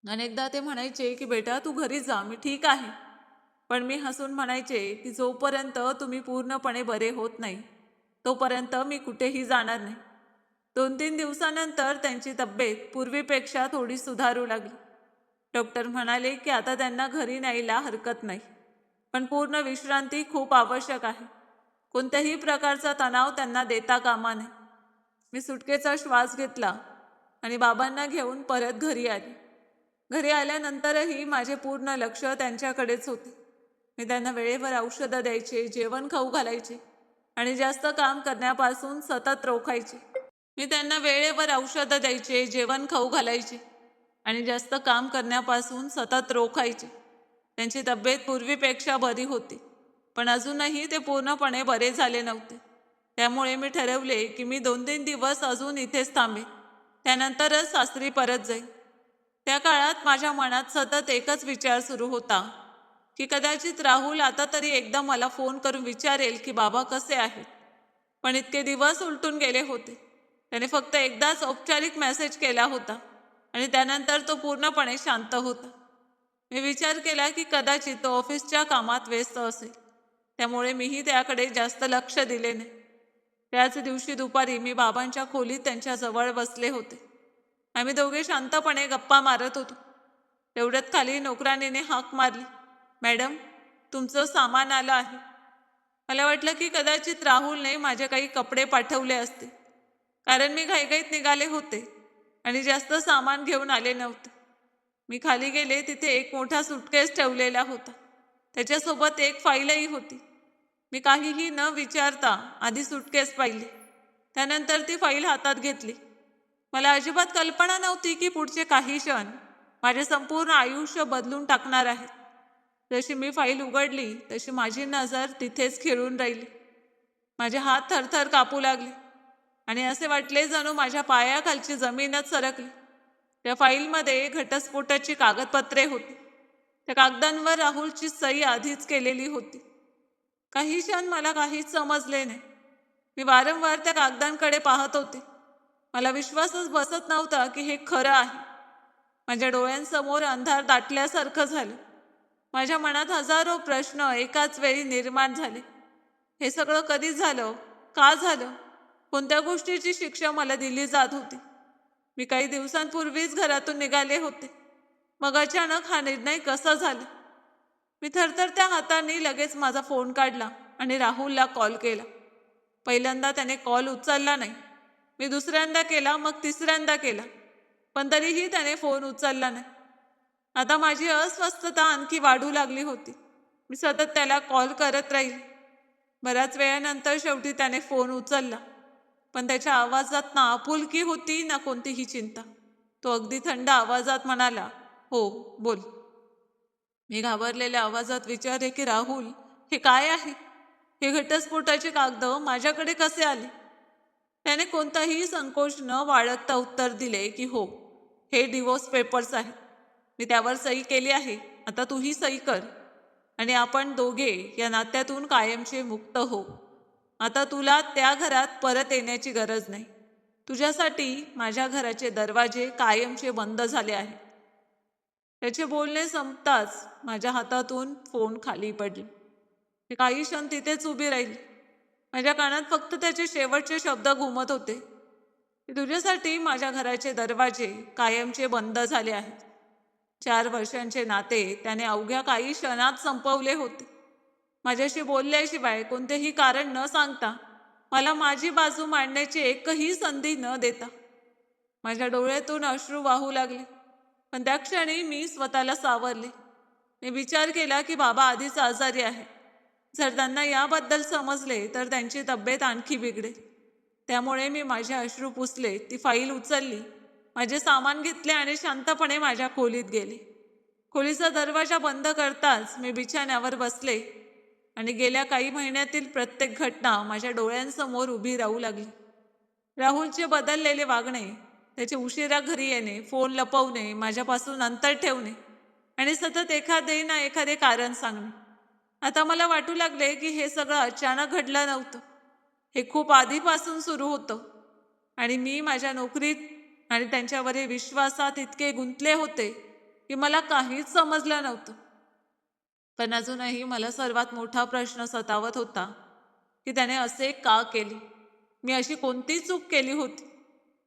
अनेकदा ते म्हणायचे की बेटा तू घरी जा, मी ठीक आहे. पण मी हसून म्हणायचे की जोपर्यंत तुम्ही पूर्णपणे बरे होत नाही तोपर्यंत मी कुठेही जाणार नाही. 2-3 दिवसानंतर त्यांची तब्येत पूर्वीपेक्षा थोडी सुधारू लागली. डॉक्टर म्हणाले की आता त्यांना घरी न्यायला हरकत नाही, पण पूर्ण विश्रांती खूप आवश्यक आहे. कोणत्याही प्रकारचा तणाव त्यांना देता कामा नये. मी सुटकेचा श्वास घेतला आणि बाबांना घेऊन परत घरी आले. घरी आल्यानंतरही माझे पूर्ण लक्ष त्यांच्याकडेच होते. मी त्यांना वेळेवर औषधं द्यायचे, जेवण खाऊ घालायचे आणि जास्त काम करण्यापासून सतत रोखायचे. मी त्यांना वेळेवर औषधं द्यायचे, जेवण खाऊ घालायचे आणि जास्त काम करण्यापासून सतत रोखायचे. त्यांची तब्येत पूर्वीपेक्षा बरी होती, पण अजूनही ते पूर्णपणे बरे झाले नव्हते. त्यामुळे मी ठरवले की मी 2-3 दिवस अजून इथेच थांबेन. त्यानंतरच सासरी परत जाईन. त्या काळात माझ्या मनात सतत एकच विचार सुरू होता की कदाचित राहुल आता तरी एकदा मला फोन करून विचारेल की बाबा कसे आहेत. पण इतके दिवस उलटून गेले होते. त्याने फक्त एकदाच औपचारिक मेसेज केला होता आणि त्यानंतर तो पूर्णपणे शांत होता. मी विचार केला की कदाचित तो ऑफिसच्या कामात व्यस्त असेल, त्यामुळे मीही त्याकडे जास्त लक्ष दिले नाही. त्याच दिवशी दुपारी मी बाबांच्या खोलीत त्यांच्या जवळ बसले होते. आम्ही दोघे शांतपणे गप्पा मारत होतो. तेवढ्यात खाली नोकराणीने हाक मारली, मॅडम तुमचं सामान आलं आहे. मला वाटलं की कदाचित राहुलने माझे काही कपडे पाठवले असते, कारण मी घाईघाईत निघाले होते आणि जास्त सामान घेऊन आले नव्हते. मी खाली गेले, तिथे एक मोठा सुटकेस ठेवलेला होता. त्याच्यासोबत एक फाईलही होती. मी काहीही न विचारता आधी सुटकेस पाहिली, त्यानंतर ती फाईल हातात घेतली. मला अजिबात कल्पना नव्हती की पुढचे काही क्षण माझे संपूर्ण आयुष्य बदलून टाकणार आहेत. जशी मी फाईल उघडली तशी माझी नजर तिथेच खिळून राहिली. माझे हात थरथर कापू लागले आणि असे वाटले जणू माझ्या पायाखालची जमीनच सरकली. त्या फाईलमध्ये घटस्फोटाची कागदपत्रे होती. त्या कागदांवर राहुलची सही आधीच केलेली होती. काही क्षण मला काहीच समजले नाही. मी वारंवार त्या कागदांकडे पाहत होते. मला विश्वासच बसत नव्हता की हे खरं आहे. माझ्या डोळ्यांसमोर अंधार दाटल्यासारखं झालं. माझ्या मनात हजारो प्रश्न एकाच वेळी निर्माण झाले. हे सगळं कधी झालं? का झालं? कोणत्या गोष्टीची शिक्षा मला दिली जात होती? मी काही दिवसांपूर्वीच घरातून निघाले होते. मग अचानक हा निर्णय कसा झाला? मी थरथरत्या हातांनी लगेच माझा फोन काढला आणि राहुलला कॉल केला. पहिल्यांदा त्याने कॉल उचलला नाही. मी दुसऱ्यांदा केला, मग तिसऱ्यांदा केला, पण तरीही त्याने फोन उचलला नाही. आता माझी अस्वस्थता आणखी वाढू लागली होती. मी सतत त्याला कॉल करत राहील. बऱ्याच वेळानंतर शेवटी त्याने फोन उचलला, पण त्याच्या आवाजात ना आपुलकी होती ना कोणतीही चिंता. तो अगदी थंड आवाजात म्हणाला, "हो, बोल." मी घाबरलेल्या आवाजात विचारले की राहुल, हे काय आहे? हे घटस्फोटाचे कागद माझ्याकडे कसे आले? त्याने कोणताही संकोच न बाळगता उत्तर दिले की हो, हे डिवोर्स पेपर्स आहेत. मी त्यावर सही केली आहे. आता तूही सही कर आणि आपण दोघे या नात्यातून कायमचे मुक्त हो. आता तुला त्या घरात परत येण्याची गरज नाही. तुझ्यासाठी माझ्या घराचे दरवाजे कायमचे बंद झाले आहेत. त्याचे बोलणे संपताच माझ्या हातातून फोन खाली पडले. मी काही क्षण तिथेच उभी राहिली. माझ्या कानात फक्त त्याचे शेवटचे शब्द घुमत होते, की तुझ्यासाठी माझ्या घराचे दरवाजे कायमचे बंद झाले आहेत. 4 वर्षांचे नाते त्याने अवघ्या काही क्षणात संपवले होते. माझ्याशी बोलल्याशिवाय कोणतेही कारण न सांगता, मला माझी बाजू मांडण्याची एकही संधी न देता. माझ्या डोळ्यातून अश्रू वाहू लागले, पण त्या क्षणी मी स्वतःला सावरले. मी विचार केला की बाबा आधीच आजारी आहे. जर त्यांना याबद्दल समजले तर त्यांची तब्येत आणखी बिघडेल. त्यामुळे मी माझे अश्रू पुसले, ती फाईल उचलली, माझे सामान घेतले आणि शांतपणे माझ्या खोलीत गेले. खोलीचा दरवाजा बंद करताच मी बिछाण्यावर बसले आणि गेल्या काही महिन्यातील प्रत्येक घटना माझ्या डोळ्यांसमोर उभी राहू लागली. राहुलचे बदललेले वागणे, त्याचे उशिरा घरी येणे, फोन लपवणे, माझ्यापासून अंतर ठेवणे आणि सतत एखादे ना एखादे कारण सांगणे. आता मला वाटू लागले की हे सगळं अचानक घडलं नव्हतं. हे खूप आधीपासून सुरू होतं आणि मी माझ्या नोकरीत आणि त्यांच्यावरील विश्वासात इतके गुंतले होते की मला काहीच समजलं नव्हतं. पण अजूनही मला सर्वात मोठा प्रश्न सतावत होता की त्याने असे का केले? मी अशी कोणती चूक केली होती?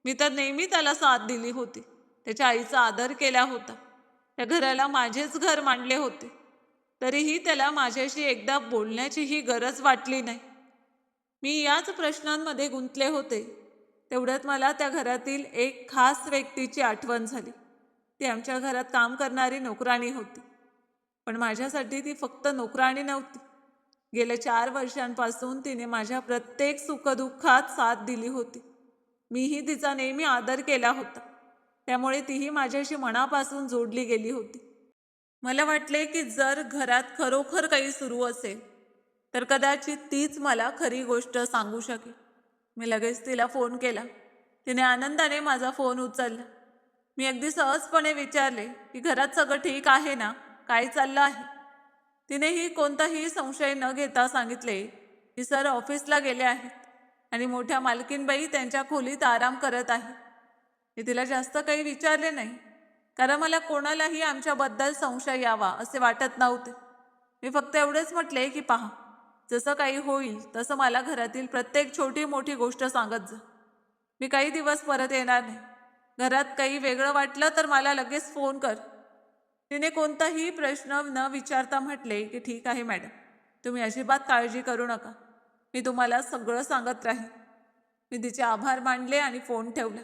मी तर नेहमी त्याला साथ दिली होती. त्याच्या आईचा आदर केला होता. त्या घराला माझेच घर मानले होते. तरीही त्याला माझ्याशी एकदा बोलण्याचीही गरज वाटली नाही. मी याच प्रश्नांमध्ये गुंतले होते. तेवढ्यात मला त्या घरातील एक खास व्यक्तीची आठवण झाली. ती आमच्या घरात काम करणारी नोकराणी होती. पण माझ्यासाठी ती फक्त नोकराणी नव्हती. गेल्या 4 वर्षांपासून तिने माझ्या प्रत्येक सुखदुःखात साथ दिली होती. मीही तिचा नेहमी आदर केला होता. त्यामुळे तीही माझ्याशी मनापासून जोडली गेली होती. मला वाटले की जर घरात खरोखर काही सुरू असेल तर कदाचित तीच मला खरी गोष्ट सांगू शकेल. मी लगेच तिला फोन केला. तिने आनंदाने माझा फोन उचलला. मी अगदी सहजपणे विचारले की घरात सगळं ठीक आहे ना? काय चाललं आहे? तिनेही कोणताही संशय न घेता सांगितले की सर ऑफिसला गेले आहेत आणि मोठ्या मालकीनबाई त्यांच्या खोलीत आराम करत आहे. मी तिला जास्त काही विचारले नाही, कारण मला कोणालाही आमच्याबद्दल संशय यावा असे वाटत नव्हते. मी फक्त एवढेच म्हटले की पहा, जसं काही होईल तसं मला घरातील प्रत्येक छोटी मोठी गोष्ट सांगत जा. मी काही दिवस परत येणार नाही. घरात काही वेगळं वाटलं तर मला लगेच फोन कर. तिने कोणताही प्रश्न न विचारता म्हटले की ठीक आहे मॅडम, तुम्ही अजिबात काळजी करू नका. मी तुम्हाला सगळं सांगत राहीन. मी तिचे आभार मानले आणि फोन ठेवला.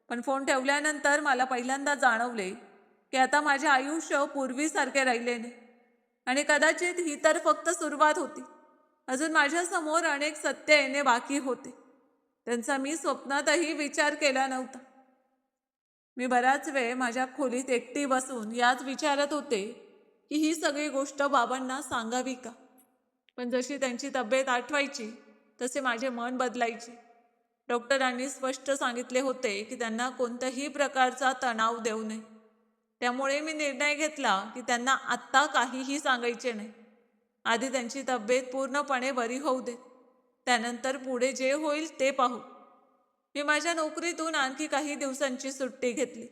पण फोन ठेवल्यानंतर मला पहिल्यांदा जाणवले की आता माझे आयुष्य पूर्वीसारखे राहिले नाही. आणि कदाचित ही तर फक्त सुरुवात होती. अजून माझ्यासमोर अनेक सत्य येणे बाकी होते. त्यांचा मी स्वप्नातही विचार केला नव्हता. मी बराच वेळ माझ्या खोलीत एकटी बसून याच विचारत होते की ही सगळी गोष्ट बाबांना सांगावी का. पण जशी त्यांची तब्येत आठवायची तसे माझे मन बदलायचे. डॉक्टरांनी स्पष्ट सांगितले होते की त्यांना कोणत्याही प्रकारचा तणाव देऊ नये. त्यामुळे मी निर्णय घेतला की त्यांना आत्ता काहीही सांगायचे नाही. आधी त्यांची तब्येत पूर्णपणे बरी होऊ दे, त्यानंतर पुढे जे होईल ते पाहू. मी माझ्या नोकरीतून आणखी काही दिवसांची सुट्टी घेतली,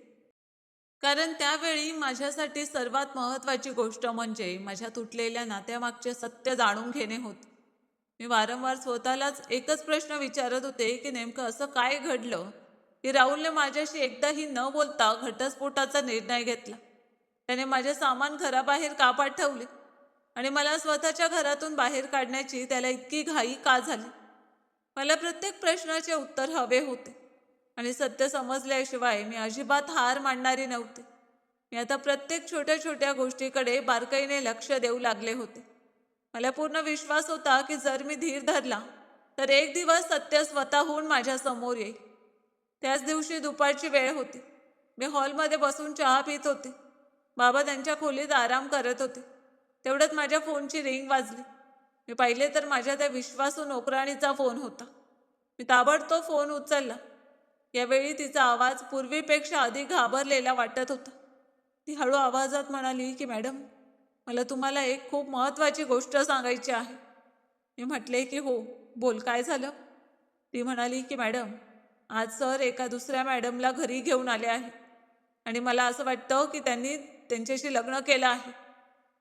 कारण त्यावेळी माझ्यासाठी सर्वात महत्त्वाची गोष्ट म्हणजे माझ्या तुटलेल्या नात्यामागचे सत्य जाणून घेणे होते. मी वारंवार स्वतःलाच एकच प्रश्न विचारत होते की नेमकं असं काय घडलं की राहुलने माझ्याशी एकदाही न बोलता घटस्फोटाचा निर्णय घेतला. त्याने माझे सामान घराबाहेर का पाठवले आणि मला स्वतःच्या घरातून बाहेर काढण्याची त्याला इतकी घाई का झाली. मला प्रत्येक प्रश्नाचे उत्तर हवे होते आणि सत्य समजल्याशिवाय मी अजिबात हार मानणारी नव्हते. मी आता प्रत्येक छोट्या छोट्या गोष्टीकडे बारकाईने लक्ष देऊ लागले होते. मला पूर्ण विश्वास होता की जर मी धीर धरला तर एक दिवस सत्य स्वतःहून माझ्या समोर येईल. त्याच दिवशी दुपारची वेळ होती. मी हॉलमध्ये बसून चहा पित होते. बाबा त्यांच्या खोलीत आराम करत होते. तेवढ्यात माझ्या फोनची रिंग वाजली. मी पाहिले तर माझ्या त्या विश्वासू नोकराणीचा फोन होता. मी ताबडतोब फोन उचलला. यावेळी तिचा आवाज पूर्वीपेक्षा अधिक घाबरलेला वाटत होता. ती हळू आवाजात म्हणाली की मॅडम, मला तुम्हाला एक खूप महत्त्वाची गोष्ट सांगायची आहे. मी म्हटले की हो, बोल, काय झालं. ती म्हणाली की मॅडम, आज सर एका दुसऱ्या मॅडमला घरी घेऊन आले आहे आणि मला असं वाटतं की त्यांनी त्यांच्याशी लग्न केलं आहे.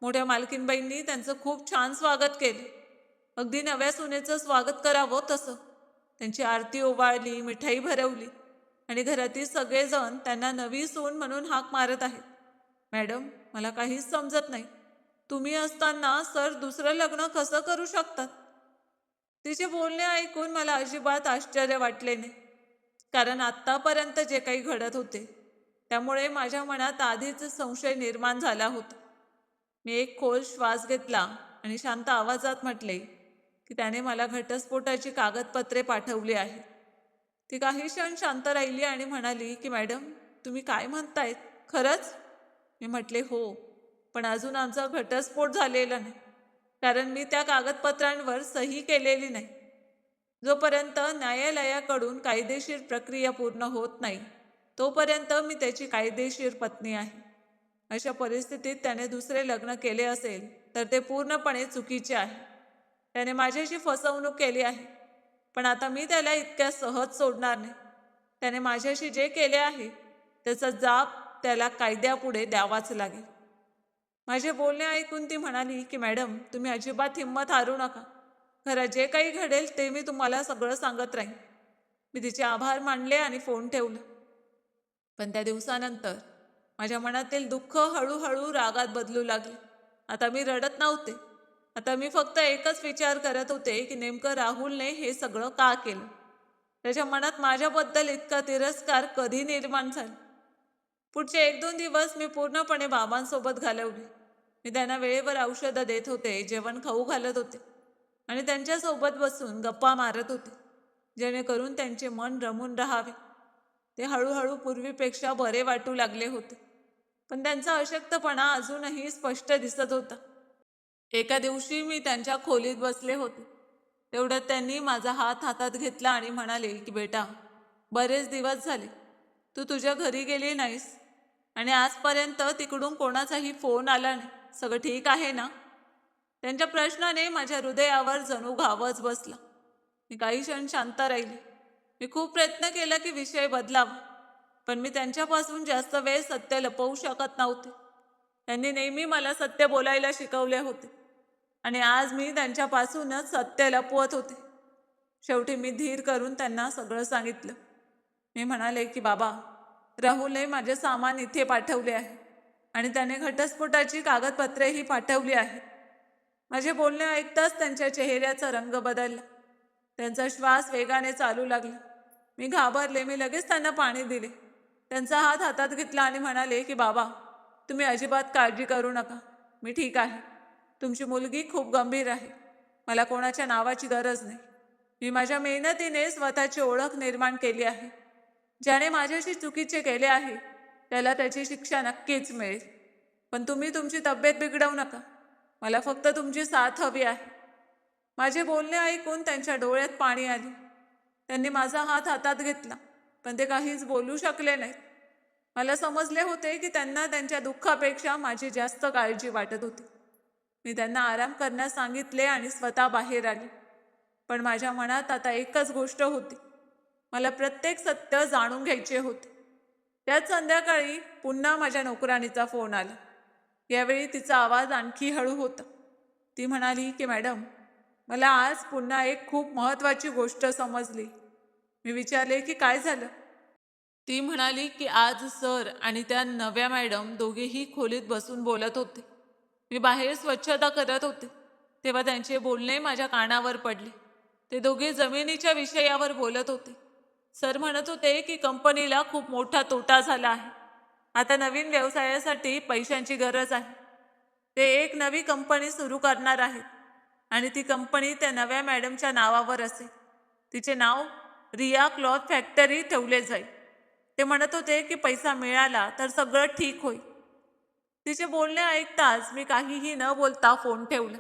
मोठ्या मालकीनबाईंनी त्यांचं खूप छान स्वागत केलं, अगदी नव्या सुनेचं स्वागत करावं तसं. त्यांची आरती ओवाळली, मिठाई भरवली आणि घरातील सगळेजण त्यांना नवी सून म्हणून हाक मारत आहेत. मॅडम, मला काहीच समजत नाही. तुम्ही असताना सर दुसरं लग्न कसं करू शकतात. तिचे बोलणे ऐकून मला अजिबात आश्चर्य वाटले नाही, कारण आत्तापर्यंत जे काही घडत होते त्यामुळे माझ्या मनात आधीच संशय निर्माण झाला होता. मी एक खोल श्वास घेतला आणि शांत आवाजात म्हटले की त्याने मला घटस्फोटाची कागदपत्रे पाठवली आहेत. ती काही क्षण शांत राहिली आणि म्हणाली की मॅडम, तुम्ही काय म्हणतायत, खरंच. मी म्हटले हो, पण अजून आमचा घटस्फोट झालेला नाही, कारण मी त्या कागदपत्रांवर सही केलेली नाही. जोपर्यंत न्यायालयाकडून कायदेशीर प्रक्रिया पूर्ण होत नाही तोपर्यंत मी त्याची कायदेशीर पत्नी आहे. अशा परिस्थितीत त्याने दुसरे लग्न केले असेल तर ते पूर्णपणे चुकीचे आहे. त्याने माझ्याशी फसवणूक केली आहे, पण आता मी त्याला इतक्या सहज सोडणार नाही. त्याने माझ्याशी जे केले आहे त्याचा जाब त्याला कायद्यापुढे द्यावाच लागेल. माझे बोलणे ऐकून ती म्हणाली की मॅडम, तुम्ही अजिबात हिंमत हारू नका. खरं जे काही घडेल ते मी तुम्हाला सगळं सांगत राहीन. मी तिचे आभार मानले आणि फोन ठेवला. पण त्या दिवसानंतर माझ्या मनातील दुःख हळूहळू रागात बदलू लागले. आता मी रडत नव्हते. आता मी फक्त एकच विचार करत होते की नेमकं राहुलने हे सगळं का केलं. त्याच्या मनात माझ्याबद्दल इतका तिरस्कार कधी निर्माण झाला. पुढचे 1-2 दिवस मी पूर्णपणे बाबांसोबत घालवले. मी त्यांना वेळेवर औषधं देत होते, जेवण खाऊ घालत होते आणि त्यांच्यासोबत बसून गप्पा मारत होते, जेणेकरून त्यांचे मन रमून राहावे. ते हळूहळू पूर्वीपेक्षा बरे वाटू लागले होते, पण त्यांचा अशक्तपणा अजूनही स्पष्ट दिसत होता. एका दिवशी मी त्यांच्या खोलीत बसले होते. तेवढ्यात त्यांनी माझा हात हातात घेतला आणि म्हणाले की बेटा, बरेच दिवस झाले तू तुझ्या घरी गेली नाहीस आणि आजपर्यंत तिकडून कोणाचाही फोन आला नाही. सगळं ठीक आहे ना. त्यांच्या प्रश्नाने माझ्या हृदयावर जणू घावच बसला. मी काही क्षण शांत राहिली. मी खूप प्रयत्न केला की विषय बदलावा, पण मी त्यांच्यापासून जास्त वेळ सत्य लपवू शकत नव्हते. त्यांनी नेहमी मला सत्य बोलायला शिकवले होते आणि आज मी त्यांच्यापासूनच सत्य लपवत होते. शेवटी मी धीर करून त्यांना सगळं सांगितलं. मी म्हणाले की बाबा, राहुलने माझे सामान इथे पाठवले आहे आणि त्याने घटस्फोटाची कागदपत्रेही पाठवली आहेत. माझे बोलणे ऐकताच त्यांच्या चेहऱ्याचा रंग बदलला. त्यांचा श्वास वेगाने चालू लागला. मी घाबरले. मी लगेच त्यांना पाणी दिले. त्यांचा हात हातात घेतला आणि म्हणाले की बाबा, तुम्ही अजिबात काळजी करू नका, मी ठीक आहे. तुमची मुलगी खूप गंभीर आहे. मला कोणाच्या नावाची गरज नाही. मी माझ्या मेहनतीने स्वतःची ओळख निर्माण केली आहे. ज्याने माझ्याशी चुकीचे केले आहे त्याला त्याची शिक्षा नक्कीच मिळेल. पण तुम्ही तुमची तब्येत बिघडवू नका. मला फक्त तुमची साथ हवी आहे. माझे बोलणे ऐकून त्यांच्या डोळ्यात पाणी आले. त्यांनी माझा हात हातात घेतला, पण ते काहीच बोलू शकले नाहीत. मला समजले होते की त्यांना त्यांच्या दुःखापेक्षा माझी जास्त काळजी वाटत होती. मी त्यांना आराम करण्यास सांगितले आणि स्वतः बाहेर आले. पण माझ्या मनात आता एकच गोष्ट होती. मला प्रत्येक सत्य जाणून घ्यायचे होते. त्याच संध्याकाळी पुन्हा माझ्या नोकराणीचा फोन आला. यावेळी तिचा आवाज आणखी हळू होता. ती म्हणाली की मॅडम, मला आज पुन्हा एक खूप महत्त्वाची गोष्ट समजली. मी विचारले की काय झालं. ती म्हणाली की आज सर आणि त्या नव्या मॅडम दोघेही खोलीत बसून बोलत होते. मी बाहेर स्वच्छता करत होते तेव्हा त्यांचे बोलणे माझ्या कानावर पडले. ते दोघे जमिनीच्या विषयावर बोलत होते. सर म्हणत होते की कंपनीला खूप मोठा तोटा झाला आहे. आता नवीन व्यवसायासाठी पैशांची गरज आहे. ते एक नवी कंपनी सुरू करणार आहेत आणि ती कंपनी त्या नव्या मॅडमच्या नावावर असेल. तिचे नाव रिया क्लॉथ फॅक्टरी ठेवले जाईल. ते म्हणत होते की पैसा मिळाला तर सगळं ठीक होईल. तिचे बोलणे ऐकताच मी काहीही न बोलता फोन ठेवला.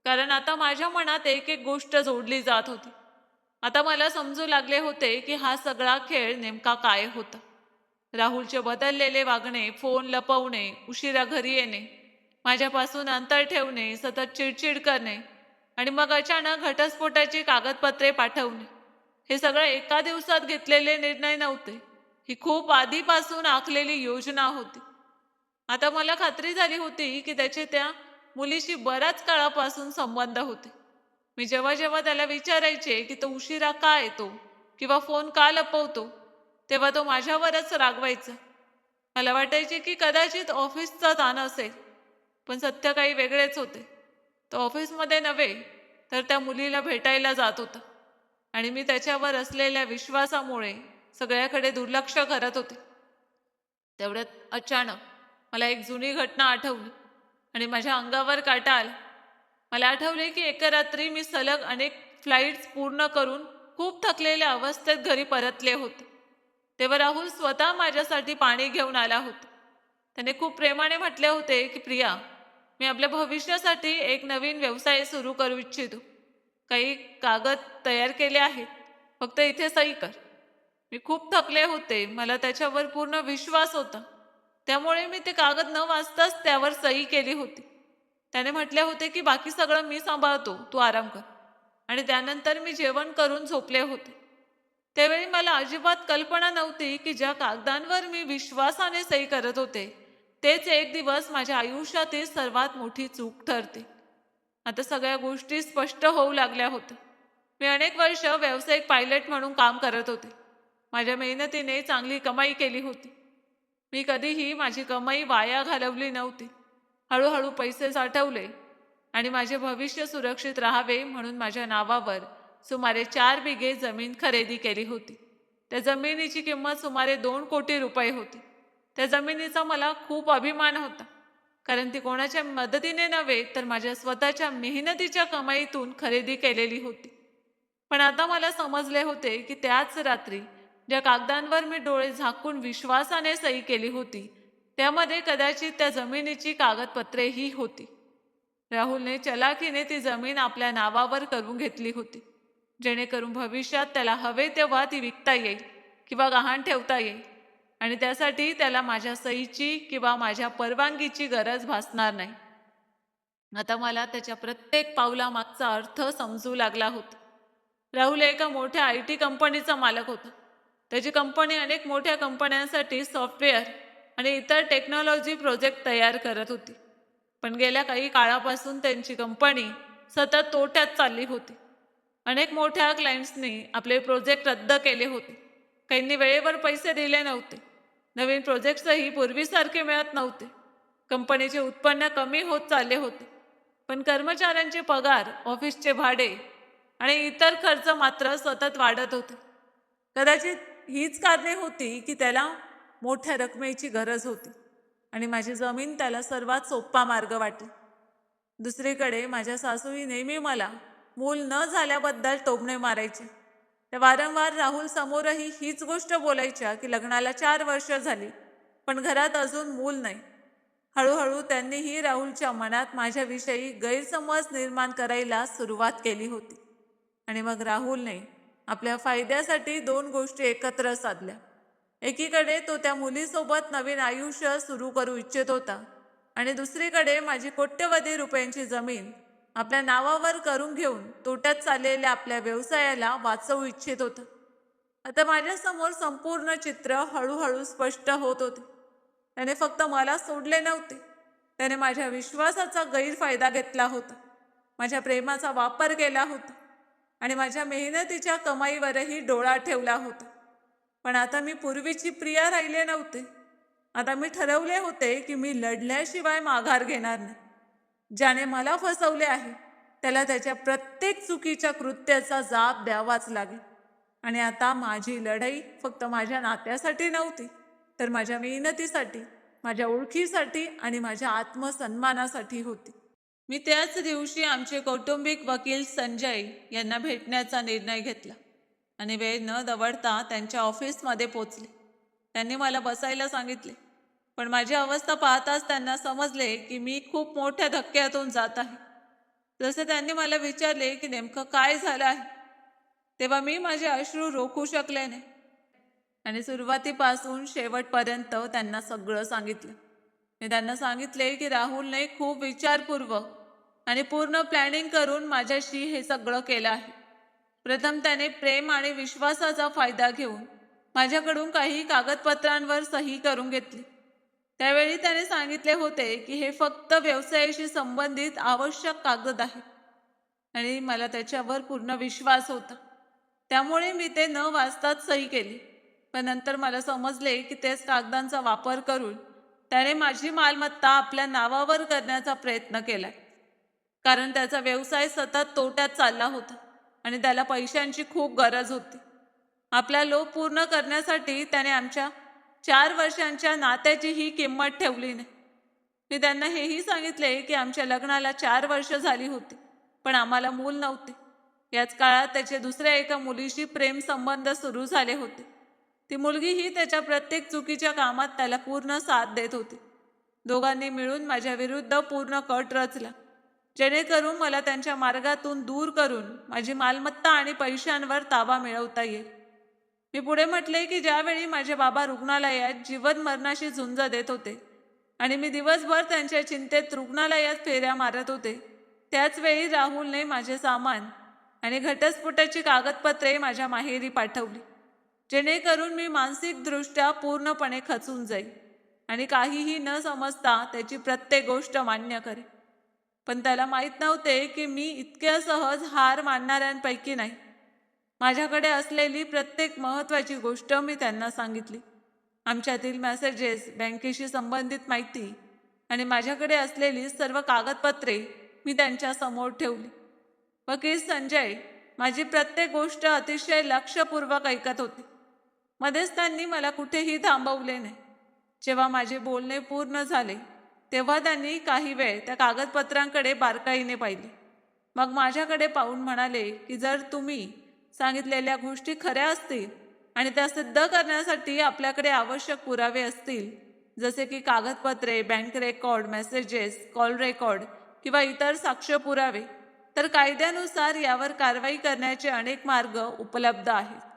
कारण आता माझ्या मनात एक एक गोष्ट जोडली जात होती. आता मला समजू लागले होते की हा सगळा खेळ नेमका काय होता. राहुलचे बदललेले वागणे, फोन लपवणे, उशिरा घरी येणे, माझ्यापासून अंतर ठेवणे, सतत चिडचिड करणे आणि मग अचानक घटस्फोटाची कागदपत्रे पाठवणे. हे सगळं एका दिवसात घेतलेले निर्णय नव्हते. ही खूप आधीपासून आखलेली योजना होती. आता मला खात्री झाली होती की त्याचे त्या मुलीशी बऱ्याच काळापासून संबंध होते. मी जेव्हा जेव्हा त्याला विचारायचे की तो उशिरा का येतो किंवा फोन का लपवतो, तेव्हा तो माझ्यावरच रागवायचा. मला वाटायचे की कदाचित ऑफिसचा ताण असेल, पण सत्य काही वेगळेच होते. तो ऑफिसमध्ये नव्हे तर त्या मुलीला भेटायला जात होता आणि मी त्याच्यावर असलेल्या विश्वासामुळे सगळ्याकडे दुर्लक्ष करत होते. तेवढ्यात अचानक मला एक जुनी घटना आठवली आणि माझ्या अंगावर काटा आला. मला आठवले की एका रात्री मी सलग अनेक फ्लाईट्स पूर्ण करून खूप थकलेल्या अवस्थेत घरी परतले होते. तेव्हा राहुल स्वतः माझ्यासाठी पाणी घेऊन आला होता. त्याने खूप प्रेमाने म्हटले होते की प्रिया, मी आपल्या भविष्यासाठी एक नवीन व्यवसाय सुरू करू इच्छितो. काही कागद तयार केले आहेत, फक्त इथे सही कर. मी खूप थकले होते. मला त्याच्यावर पूर्ण विश्वास होता. त्यामुळे मी ते कागद न वाचताच त्यावर सही केली होती. त्याने म्हटले होते की बाकी सगळं मी सांभाळतो, तू आराम कर. आणि त्यानंतर मी जेवण करून झोपले होते. त्यावेळी मला अजिबात कल्पना नव्हती की ज्या कागदांवर मी विश्वासाने सही करत होते तेच एक दिवस माझ्या आयुष्यातील सर्वात मोठी चूक ठरते. आता सगळ्या गोष्टी स्पष्ट होऊ लागल्या होत्या. मी अनेक वर्ष व्यावसायिक पायलट म्हणून काम करत होते. माझ्या मेहनतीने चांगली कमाई केली होती. मी कधीही माझी कमाई वाया घालवली नव्हती. हळूहळू पैसे साठवले आणि माझे भविष्य सुरक्षित राहावे म्हणून माझ्या नावावर सुमारे 4 बिघे जमीन खरेदी केली होती. त्या जमिनीची किंमत सुमारे 2 कोटी रुपये होती. त्या जमिनीचा मला खूप अभिमान होता, कारण ती कोणाच्या मदतीने नव्हे तर माझ्या स्वतःच्या मेहनतीच्या कमाईतून खरेदी केलेली होती. पण आता मला समजले होते की त्याच रात्री ज्या कागदांवर मी डोळे झाकून विश्वासाने सही केली होती त्यामध्ये कदाचित त्या जमिनीची कागदपत्रेही होती. राहुलने चलाखीने ती जमीन आपल्या नावावर करून घेतली होती, जेणेकरून भविष्यात त्याला हवे तेव्हा ती विकता येईल किंवा गहाण ठेवता येईल आणि त्यासाठी त्याला माझ्या सहीची किंवा माझ्या परवानगीची गरज भासणार नाही. आता मला त्याच्या प्रत्येक पावलामागचा अर्थ समजू लागला होता. राहुल एका मोठ्या IT कंपनीचा मालक होता. त्याची कंपनी अनेक मोठ्या कंपन्यांसाठी सॉफ्टवेअर आणि इतर टेक्नॉलॉजी प्रोजेक्ट तयार करत होती. पण गेल्या काही काळापासून त्यांची कंपनी सतत तोट्यात चालली होती. अनेक मोठ्या क्लायंट्सनी आपले प्रोजेक्ट रद्द केले होते. काहींनी वेळेवर पैसे दिले नव्हते. नवीन प्रोजेक्ट्सही पूर्वीसारखे मिळत नव्हते. कंपनीचे उत्पन्न कमी होत चालले होते. पण कर्मचाऱ्यांचे पगार, ऑफिसचे भाडे आणि इतर खर्च मात्र सतत वाढत होते. कदाचित हीच कारणे होती की त्याला मोठ्या रकमेची गरज होती आणि माझी जमीन त्याला सर्वात सोपा मार्ग वाटला. दुसरीकडे माझ्या सासूही नेहमी मला मूल न झाल्याबद्दल टोमणे मारायचे. त्या वारंवार राहुल समोरही हीच गोष्ट बोलायच्या की लग्नाला 4 वर्ष झाली पण घरात अजून मूल नाही. हळूहळू त्यांनीही राहुलच्या मनात माझ्याविषयी गैरसमज निर्माण करायला सुरुवात केली होती. आणि मग राहुलने आपल्या फायद्यासाठी 2 गोष्टी एकत्र साधल्या. एकीकडे तो त्या मुलीसोबत नवीन आयुष्य सुरू करू इच्छित होता आणि दुसरीकडे माझी कोट्यवधी रुपयांची जमीन आपल्या नावावर करून घेऊन तोट्यात चाललेल्या आपल्या व्यवसायाला वाचवू इच्छित होता. आता माझ्यासमोर संपूर्ण चित्र हळूहळू स्पष्ट होत होते. त्याने फक्त मला सोडले नव्हते, त्याने माझ्या विश्वासाचा गैरफायदा घेतला होता, माझ्या प्रेमाचा वापर केला होता आणि माझ्या मेहनतीच्या कमाईवरही डोळा ठेवला होता. पण आता मी पूर्वीची प्रिया राहिले नव्हते. आता मी ठरवले होते की मी लढल्याशिवाय माघार घेणार नाही. ज्याने मला फसवले आहे त्याला त्याच्या प्रत्येक चुकीच्या कृत्याचा जाब द्यावाच लागेल. आणि आता माझी लढाई फक्त माझ्या नात्यासाठी नव्हती, तर माझ्या मेहनतीसाठी, माझ्या ओळखीसाठी आणि माझ्या आत्मसन्मानासाठी होती. मी त्याच दिवशी आमचे कौटुंबिक वकील संजय यांना भेटण्याचा निर्णय घेतला आणि वेळ न दवडता त्यांच्या ऑफिसमध्ये पोचले. त्यांनी मला बसायला सांगितले, पण माझी अवस्था पाहताच त्यांना समजले की मी खूप मोठ्या धक्क्यातून जात आहे. जसे त्यांनी मला विचारले की नेमकं काय झालं आहे, तेव्हा मी माझे अश्रू रोखू शकले नाही आणि सुरुवातीपासून शेवटपर्यंत त्यांना सगळं सांगितलं. मी त्यांना सांगितले की राहुलने खूप विचारपूर्वक आणि पूर्ण प्लॅनिंग करून माझ्याशी हे सगळं केलं आहे. प्रथम त्याने प्रेम आणि विश्वासाचा फायदा घेऊन माझ्याकडून काही कागदपत्रांवर सही करून घेतली. त्यावेळी त्याने सांगितले होते की हे फक्त व्यवसायाशी संबंधित आवश्यक कागद आहे आणि मला त्याच्यावर पूर्ण विश्वास होता. त्यामुळे मी ते न वाचताच सही केली. पण नंतर मला समजले की तेच कागदांचा वापर करून त्याने माझी मालमत्ता आपल्या नावावर करण्याचा प्रयत्न केलाय. कारण त्याचा व्यवसाय सतत तोट्यात चालला होता आणि त्याला पैशांची खूप गरज होती. आपला लोभ पूर्ण करण्यासाठी त्याने आमच्या 4 वर्षांच्या नात्याचीही किंमत ठेवली नाही. मी त्यांना हेही सांगितले की आमच्या लग्नाला 4 वर्ष झाली होती पण आम्हाला मूल नव्हते. याच काळात त्याचे दुसऱ्या एका मुलीशी प्रेम संबंध सुरू झाले होते. ती मुलगीही त्याच्या प्रत्येक चुकीच्या कामात त्याला पूर्ण साथ देत होती. दोघांनी मिळून माझ्या विरुद्ध पूर्ण कट रचला, जेणेकरून मला त्यांच्या मार्गातून दूर करून माझी मालमत्ता आणि पैशांवर ताबा मिळवता येईल. मी पुढे म्हटले की ज्यावेळी माझे बाबा रुग्णालयात जीवन मरणाशी झुंज देत होते आणि मी दिवसभर त्यांच्या चिंतेत रुग्णालयात फेऱ्या मारत होते, त्याच वेळी राहुलने माझे सामान आणि घटस्फोटाची कागदपत्रे माझ्या माहेरी पाठवली, जेणेकरून मी मानसिकदृष्ट्या पूर्णपणे खचून जाईल आणि काहीही न समजता त्याची प्रत्येक गोष्ट मान्य करेन. पण त्याला माहीत नव्हते की मी इतक्या सहज हार मानणाऱ्यांपैकी नाही. माझ्याकडे असलेली प्रत्येक महत्त्वाची गोष्ट मी त्यांना सांगितली. आमच्यातील मेसेजेस, बँकेशी संबंधित माहिती आणि माझ्याकडे असलेली सर्व कागदपत्रे मी त्यांच्या समोर ठेवली. वकील संजय माझी प्रत्येक गोष्ट अतिशय लक्षपूर्वक ऐकत होते. मध्येच त्यांनी मला कुठेही थांबवले नाही. जेव्हा माझे बोलणे पूर्ण झाले तेव्हा त्यांनी काही वेळ त्या कागदपत्रांकडे बारकाईने पाहिले. मग माझ्याकडे पाहून म्हणाले की जर तुम्ही सांगितलेल्या गोष्टी खऱ्या असतील आणि त्या सिद्ध करण्यासाठी आपल्याकडे आवश्यक पुरावे असतील, जसे की कागदपत्रे, bank record, messages, call record किंवा इतर साक्ष पुरावे, तर कायद्यानुसार यावर कारवाई करण्याचे अनेक मार्ग उपलब्ध आहेत.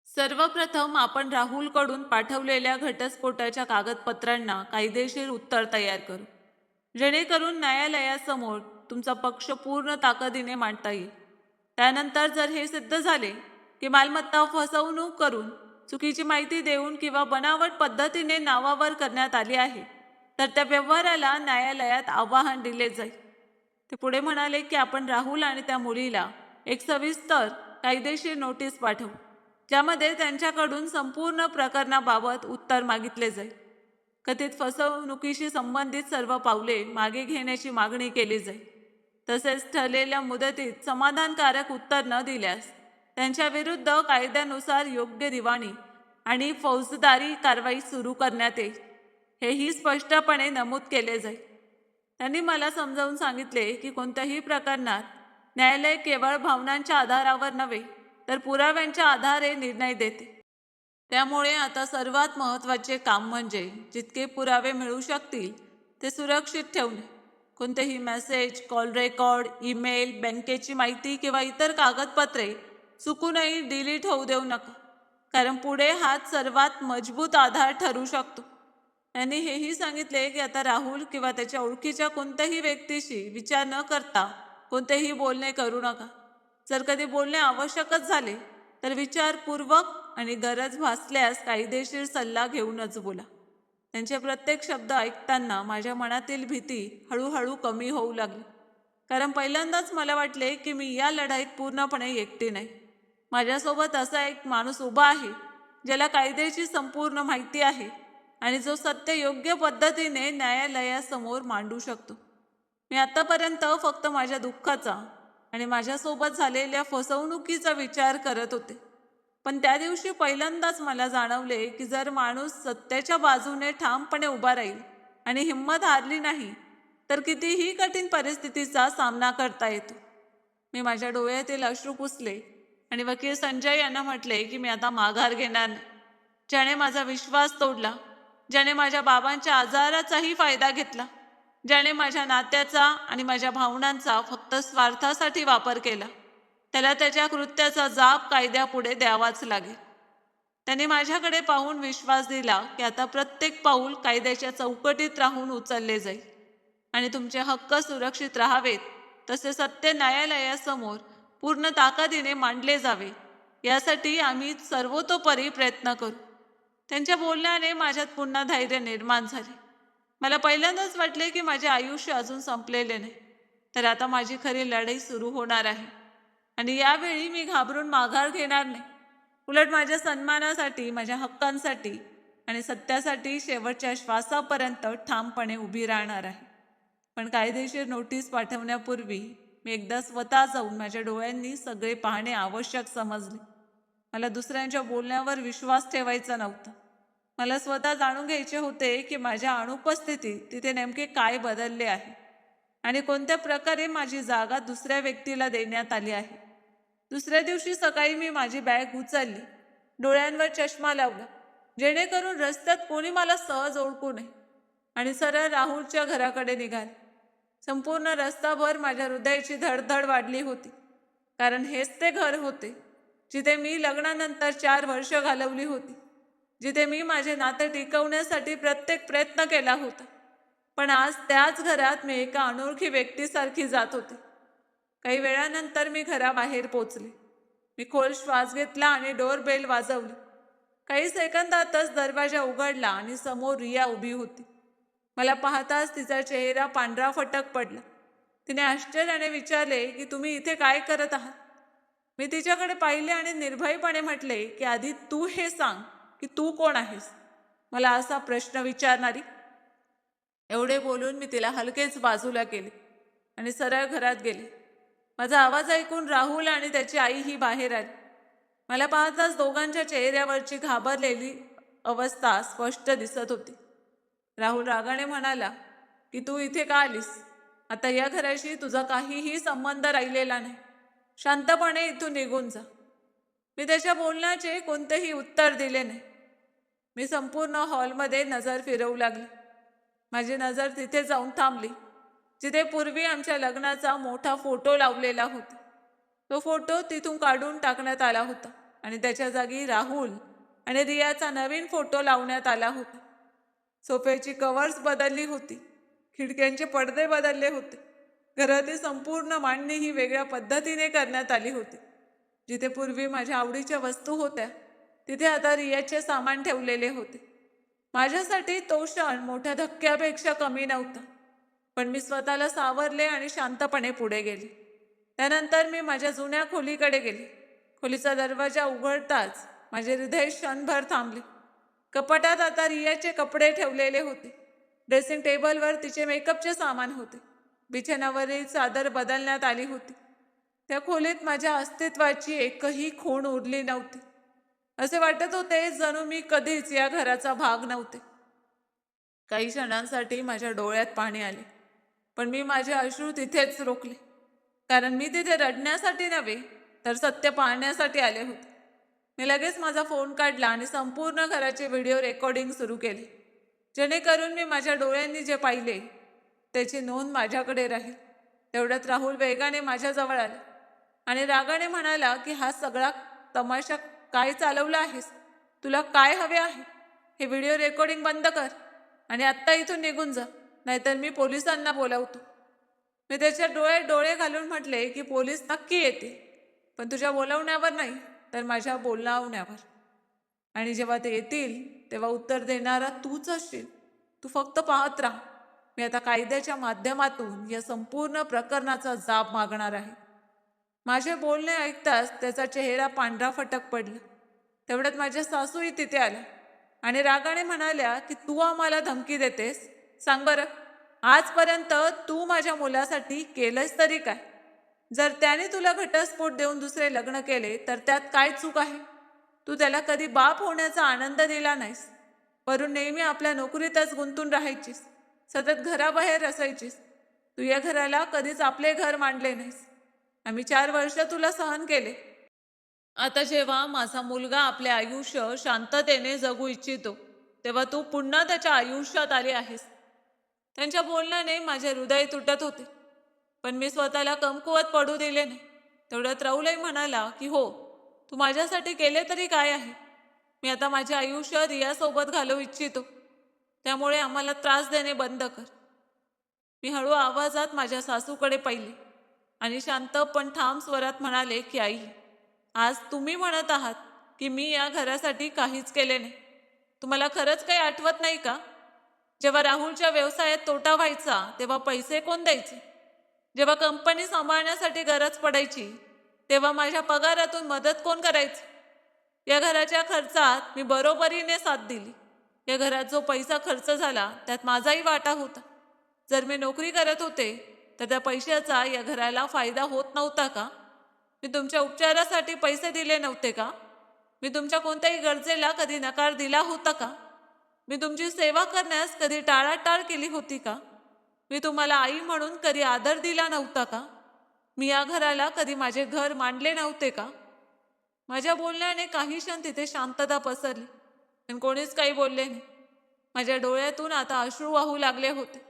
सर्वप्रथम आपण राहुलकडून पाठवलेल्या घटस्फोटाच्या कागदपत्रांना कायदेशीर उत्तर तयार करू, जेणेकरून न्यायालयासमोर तुमचा पक्ष पूर्ण ताकदीने मांडता येईल. त्यानंतर जर हे सिद्ध झाले की मालमत्ता फसवणूक करून, चुकीची माहिती देऊन किंवा बनावट पद्धतीने नावावर करण्यात आली आहे, तर त्या व्यवहाराला न्यायालयात आव्हान दिले जाईल. ते पुढे म्हणाले की आपण राहुल आणि त्या मुलीला एक सविस्तर कायदेशीर नोटीस पाठवू, ज्यामध्ये त्यांच्याकडून संपूर्ण प्रकरणाबाबत उत्तर मागितले जाईल. कथित फसवणुकीशी संबंधित सर्व पावले मागे घेण्याची मागणी केली जाईल. तसेच ठरलेल्या मुदतीत समाधानकारक उत्तर न दिल्यास त्यांच्या विरुद्ध कायद्यानुसार योग्य दिवाणी आणि फौजदारी कारवाई सुरू करण्यात येईल, हेही स्पष्टपणे नमूद केले जाईल. त्यांनी मला समजावून सांगितले की कोणत्याही प्रकरणात न्यायालय केवळ भावनांच्या आधारावर नव्हे तर पुराव्यांच्या आधारे निर्णय देते. त्यामुळे आता सर्वात महत्त्वाचे काम म्हणजे जितके पुरावे मिळू शकतील ते सुरक्षित ठेवणे. कोणतेही मेसेज, कॉल रेकॉर्ड, ईमेल, बँकेची माहिती किंवा इतर कागदपत्रे चुकूनही डिलीट होऊ देऊ नका, कारण पुढे हाच सर्वात मजबूत आधार ठरू शकतो. त्यांनी हेही सांगितले की आता राहुल किंवा त्याच्या ओळखीच्या कोणत्याही व्यक्तीशी विचार न करता कोणतेही बोलणे करू नका. जर कधी बोलणे आवश्यकच झाले तर विचारपूर्वक आणि गरज भासल्यास कायदेशीर सल्ला घेऊनच बोला. त्यांचे प्रत्येक शब्द ऐकताना माझ्या मनातील भीती हळूहळू कमी होऊ लागली, कारण पहिल्यांदाच मला वाटले की मी या लढाईत पूर्णपणे एकटी नाही. माझ्यासोबत असा एक माणूस उभा आहे ज्याला कायद्याची संपूर्ण माहिती आहे आणि जो सत्य योग्य पद्धतीने न्यायालयासमोर मांडू शकतो. मी आतापर्यंत फक्त माझ्या दुःखाचा आणि माझ्यासोबत झालेल्या फसवणुकीचा विचार करत होते, पण त्या दिवशी पहिल्यांदाच मला जाणवले की जर माणूस सत्याच्या बाजूने ठामपणे उभा राहील आणि हिंमत हारली नाही तर कितीही कठीण परिस्थितीचा सामना करता येतो. मी माझ्या डोळ्यातील अश्रू पुसले आणि वकील संजय यांना म्हटले की मी आता माघार घेणार नाही. ज्याने माझा विश्वास तोडला, ज्याने माझ्या बाबांच्या आजाराचाही फायदा घेतला, ज्याने माझ्या नात्याचा आणि माझ्या भावनांचा फक्त स्वार्थासाठी वापर केला, त्याला त्याच्या कृत्याचा जाब कायद्यापुढे द्यावाच लागेल. त्यांनी माझ्याकडे पाहून विश्वास दिला की आता प्रत्येक पाऊल कायद्याच्या चौकटीत राहून उचलले जाईल आणि तुमचे हक्क सुरक्षित राहावेत, तसे सत्य न्यायालयासमोर पूर्ण ताकदीने मांडले जावे, यासाठी आम्ही सर्वतोपरी प्रयत्न करू. त्यांच्या बोलण्याने माझ्यात पुन्हा धैर्य निर्माण झाले. मला पहिल्यांदाच वाटले की माझे आयुष्य अजून संपलेले नाही, तर आता माझी खरी लढाई सुरू होणार आहे. आणि यावेळी मी घाबरून माघार घेणार नाही. उलट माझ्या सन्मानासाठी, माझ्या हक्कांसाठी आणि सत्यासाठी शेवटच्या श्वासापर्यंत ठामपणे उभी राहणार आहे. पण कायदेशीर नोटीस पाठवण्यापूर्वी मी एकदा स्वतः जाऊन माझ्या डोळ्यांनी सगळे पाहणे आवश्यक समजले. मला दुसऱ्यांच्या बोलण्यावर विश्वास ठेवायचा नव्हता. मला स्वतः जाणून घ्यायचे होते की माझ्या अनुपस्थितीत तिथे नेमके काय बदलले आहे आणि कोणत्या प्रकारे माझी जागा दुसऱ्या व्यक्तीला देण्यात आली आहे. दुसऱ्या दिवशी सकाळी मी माझी बॅग उचलली, डोळ्यांवर चष्मा लावला जेणेकरून रस्त्यात कोणी मला सहज ओळखू नये, आणि सरळ राहुलच्या घराकडे निघाले. संपूर्ण रस्ताभर माझ्या हृदयाची धडधड वाढली होती, कारण हेच ते घर होते जिथे मी लग्नानंतर 4 वर्ष घालवली होती, जिथे मी माझे नाते टिकवण्यासाठी प्रत्येक प्रयत्न केला होता. पण आज त्याच घरात मी एका अनोळखी व्यक्तीसारखी जात होते. काही वेळानंतर मी घराबाहेर पोचले. मी खोल श्वास घेतला आणि डोरबेल वाजवली. काही सेकंदातच दरवाजा उघडला आणि समोर रिया उभी होती. मला पाहताच तिचा चेहरा पांढरा फटक पडला. तिने आश्चर्याने विचारले की तुम्ही इथे काय करत आहात? मी तिच्याकडे पाहिले आणि निर्भयपणे म्हटले की आधी तू हे सांग की तू कोण आहेस, मला असा प्रश्न विचारणारी. एवढे बोलून मी तिला हलकेच बाजूला केले आणि सरळ घरात गेले. माझा आवाज ऐकून राहुल आणि त्याची आईही बाहेर आली. मला पाहताच दोघांच्या चेहऱ्यावरची घाबरलेली अवस्था स्पष्ट दिसत होती. राहुल रागाने म्हणाला की तू इथे का आलीस? आता या घराशी तुझा काहीही संबंध राहिलेला नाही. शांतपणे इथून निघून जा. मी त्याच्या बोलण्याचे कोणतेही उत्तर दिले नाही. मी संपूर्ण हॉलमध्ये नजर फिरवू लागली. माझी नजर तिथे जाऊन थांबली जिथे पूर्वी आमच्या लग्नाचा मोठा फोटो लावलेला होता. तो फोटो तिथून काढून टाकण्यात आला होता आणि त्याच्या जागी राहुल आणि रियाचा नवीन फोटो लावण्यात आला होता. सोफ्याची कव्हर्स बदलली होती, खिडक्यांचे पडदे बदलले होते, घरातील संपूर्ण मांडणी ही वेगळ्या पद्धतीने करण्यात आली होती. जिथे पूर्वी माझ्या आवडीच्या वस्तू होत्या तिथे आता रियाचे सामान ठेवलेले होते. माझ्यासाठी तो क्षण मोठ्या धक्क्यापेक्षा कमी नव्हता, पण मी स्वतःला सावरले आणि शांतपणे पुढे गेले. त्यानंतर मी माझ्या जुन्या खोलीकडे गेले. खोलीचा दरवाजा उघडताच माझे हृदय क्षणभर थांबले. कपाटात आता रियाचे कपडे ठेवलेले होते. ड्रेसिंग टेबलवर तिचे मेकअपचे सामान होते. बिछाण्यावरील चादर बदलण्यात आली होती. त्या खोलीत माझ्या अस्तित्वाची एकही खूण उरली नव्हती. असे वाटत होते जणू मी कधीच या घराचा भाग नव्हते. काही क्षणांसाठी माझ्या डोळ्यात पाणी आले. पण मी माझे अश्रू तिथेच रोखले, कारण मी तिथे रडण्यासाठी नव्हे तर सत्य पाहण्यासाठी आले होते. मी लगेच माझा फोन काढला आणि संपूर्ण घराचे व्हिडिओ रेकॉर्डिंग सुरू केले, जेणेकरून मी माझ्या डोळ्यांनी जे पाहिले त्याची नोंद माझ्याकडे राहील. तेवढ्यात राहुल वेगाने माझ्याजवळ आला आणि रागाने म्हणाला की हा सगळा तमाशा काय चालवला आहेस? तुला काय हवे आहे? हे व्हिडिओ रेकॉर्डिंग बंद कर आणि आत्ता इथून निघून जा, नाहीतर मी पोलिसांना बोलावतो. मी त्याच्या डोळ्यात डोळे घालून म्हटले की पोलीस नक्की येतील, पण तुझ्या बोलावण्यावर नाही तर माझ्या बोलावण्यावर. आणि जेव्हा ते येतील तेव्हा उत्तर देणारा तूच असशील. तू फक्त पाहत राहा. मी आता कायद्याच्या माध्यमातून या संपूर्ण प्रकरणाचा जाब मागणार आहे. माझे बोलणे ऐकताच त्याचा चेहरा पांढरा फटक पडला. तेवढ्यात माझ्या सासूही तिथे आल्या आणि रागाने म्हणाल्या की तू आम्हाला धमकी देतेस? सांग बरं, आजपर्यंत तू माझ्या मुलासाठी केलंस तरी काय? जर त्याने तुला घटस्फोट देऊन दुसरे लग्न केले तर त्यात काय चूक आहे? तू त्याला कधी बाप होण्याचा आनंद दिला नाहीस. वरून नेहमी आपल्या नोकरीतच गुंतून राहायचीस, सतत घराबाहेर असायचीस. तू या घराला कधीच आपले घर मानले नाहीस. आम्ही 4 वर्ष तुला सहन केले. आता जेव्हा माझा मुलगा आपले आयुष्य शांततेने जगू इच्छितो, तेव्हा तू पुन्हा त्याच्या आयुष्यात आली आहेस. त्यांच्या बोलण्याने माझे हृदय तुटत होते, पण मी स्वतःला कमकुवत पडू दिले नाही. तेवढ्यात राहुलही म्हणाला की हो, तू माझ्यासाठी केले तरी काय आहे? मी आता माझे आयुष्य रियासोबत घालवू इच्छितो, त्यामुळे आम्हाला त्रास देणे बंद कर. मी हळू आवाजात माझ्या सासूकडे पाहिले आणि शांत पण ठाम स्वरात म्हणाले की आई, आज तुम्ही म्हणत आहात की मी या घरासाठी काहीच केले नाही. तुम्हाला खरंच काही आठवत नाही का? जेव्हा राहुलच्या व्यवसायात तोटा व्हायचा तेव्हा पैसे कोण द्यायचे? जेव्हा कंपनी सांभाळण्यासाठी गरज पडायची तेव्हा माझ्या पगारातून मदत कोण करायचं? या घराच्या खर्चात मी बरोबरीने साथ दिली. या घरात जो पैसा खर्च झाला त्यात माझाही वाटा होता. जर मी नोकरी करत होते तर त्या पैशाचा या घराला फायदा होत नव्हता का? मी तुमच्या उपचारासाठी पैसे दिले नव्हते का? मी तुमच्या कोणत्याही गरजेला कधी नकार दिला होता का? मी तुमची सेवा करण्यास कधी टाळाटाळ केली होती का? मी तुम्हाला आई म्हणून कधी आदर दिला नव्हता का? मी या घराला कधी माझे घर मानले नव्हते का? माझ्या बोलण्याने काही क्षण तिथे शांतता पसरली, पण कोणीच काही बोलले नाही. माझ्या डोळ्यातून आता अश्रू वाहू लागले होते,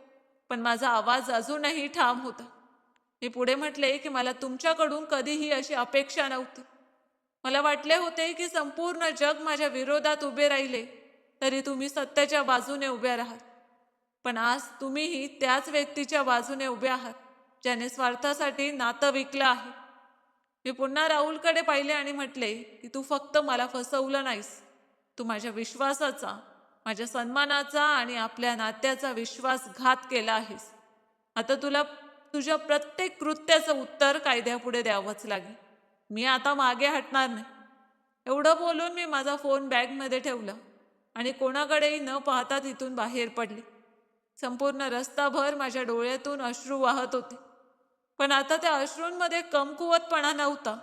पण माझा आवाज अजूनही ठाम होता. मी पुढे म्हटले की मला तुमच्याकडून कधीही अशी अपेक्षा नव्हती. मला वाटले होते की संपूर्ण जग माझ्या विरोधात उभे राहिले तरी तुम्ही सत्याच्या बाजूने उभे राहाल. पण आज तुम्हीही त्याच व्यक्तीच्या बाजूने उभे आहात ज्याने स्वार्थासाठी नातं विकलं आहे. मी पुन्हा राहुलकडे पाहिले आणि म्हटले की तू फक्त मला फसवलं नाहीस, तू माझ्या विश्वासाचा, माझ्या सन्मानाचा आणि आपल्या नात्याचा विश्वासघात केला आहेस. आता तुला तुझ्या प्रत्येक कृत्याचं उत्तर कायद्यापुढे द्यावंच लागेल. मी आता मागे हटणार नाही. एवढं बोलून मी माझा फोन बॅगमध्ये ठेवला आणि कोणाकडेही न पाहता तिथून बाहेर पडले. संपूर्ण रस्ताभर माझ्या डोळ्यातून अश्रू वाहत होते, पण आता त्या अश्रूंमध्ये कमकुवतपणा नव्हता,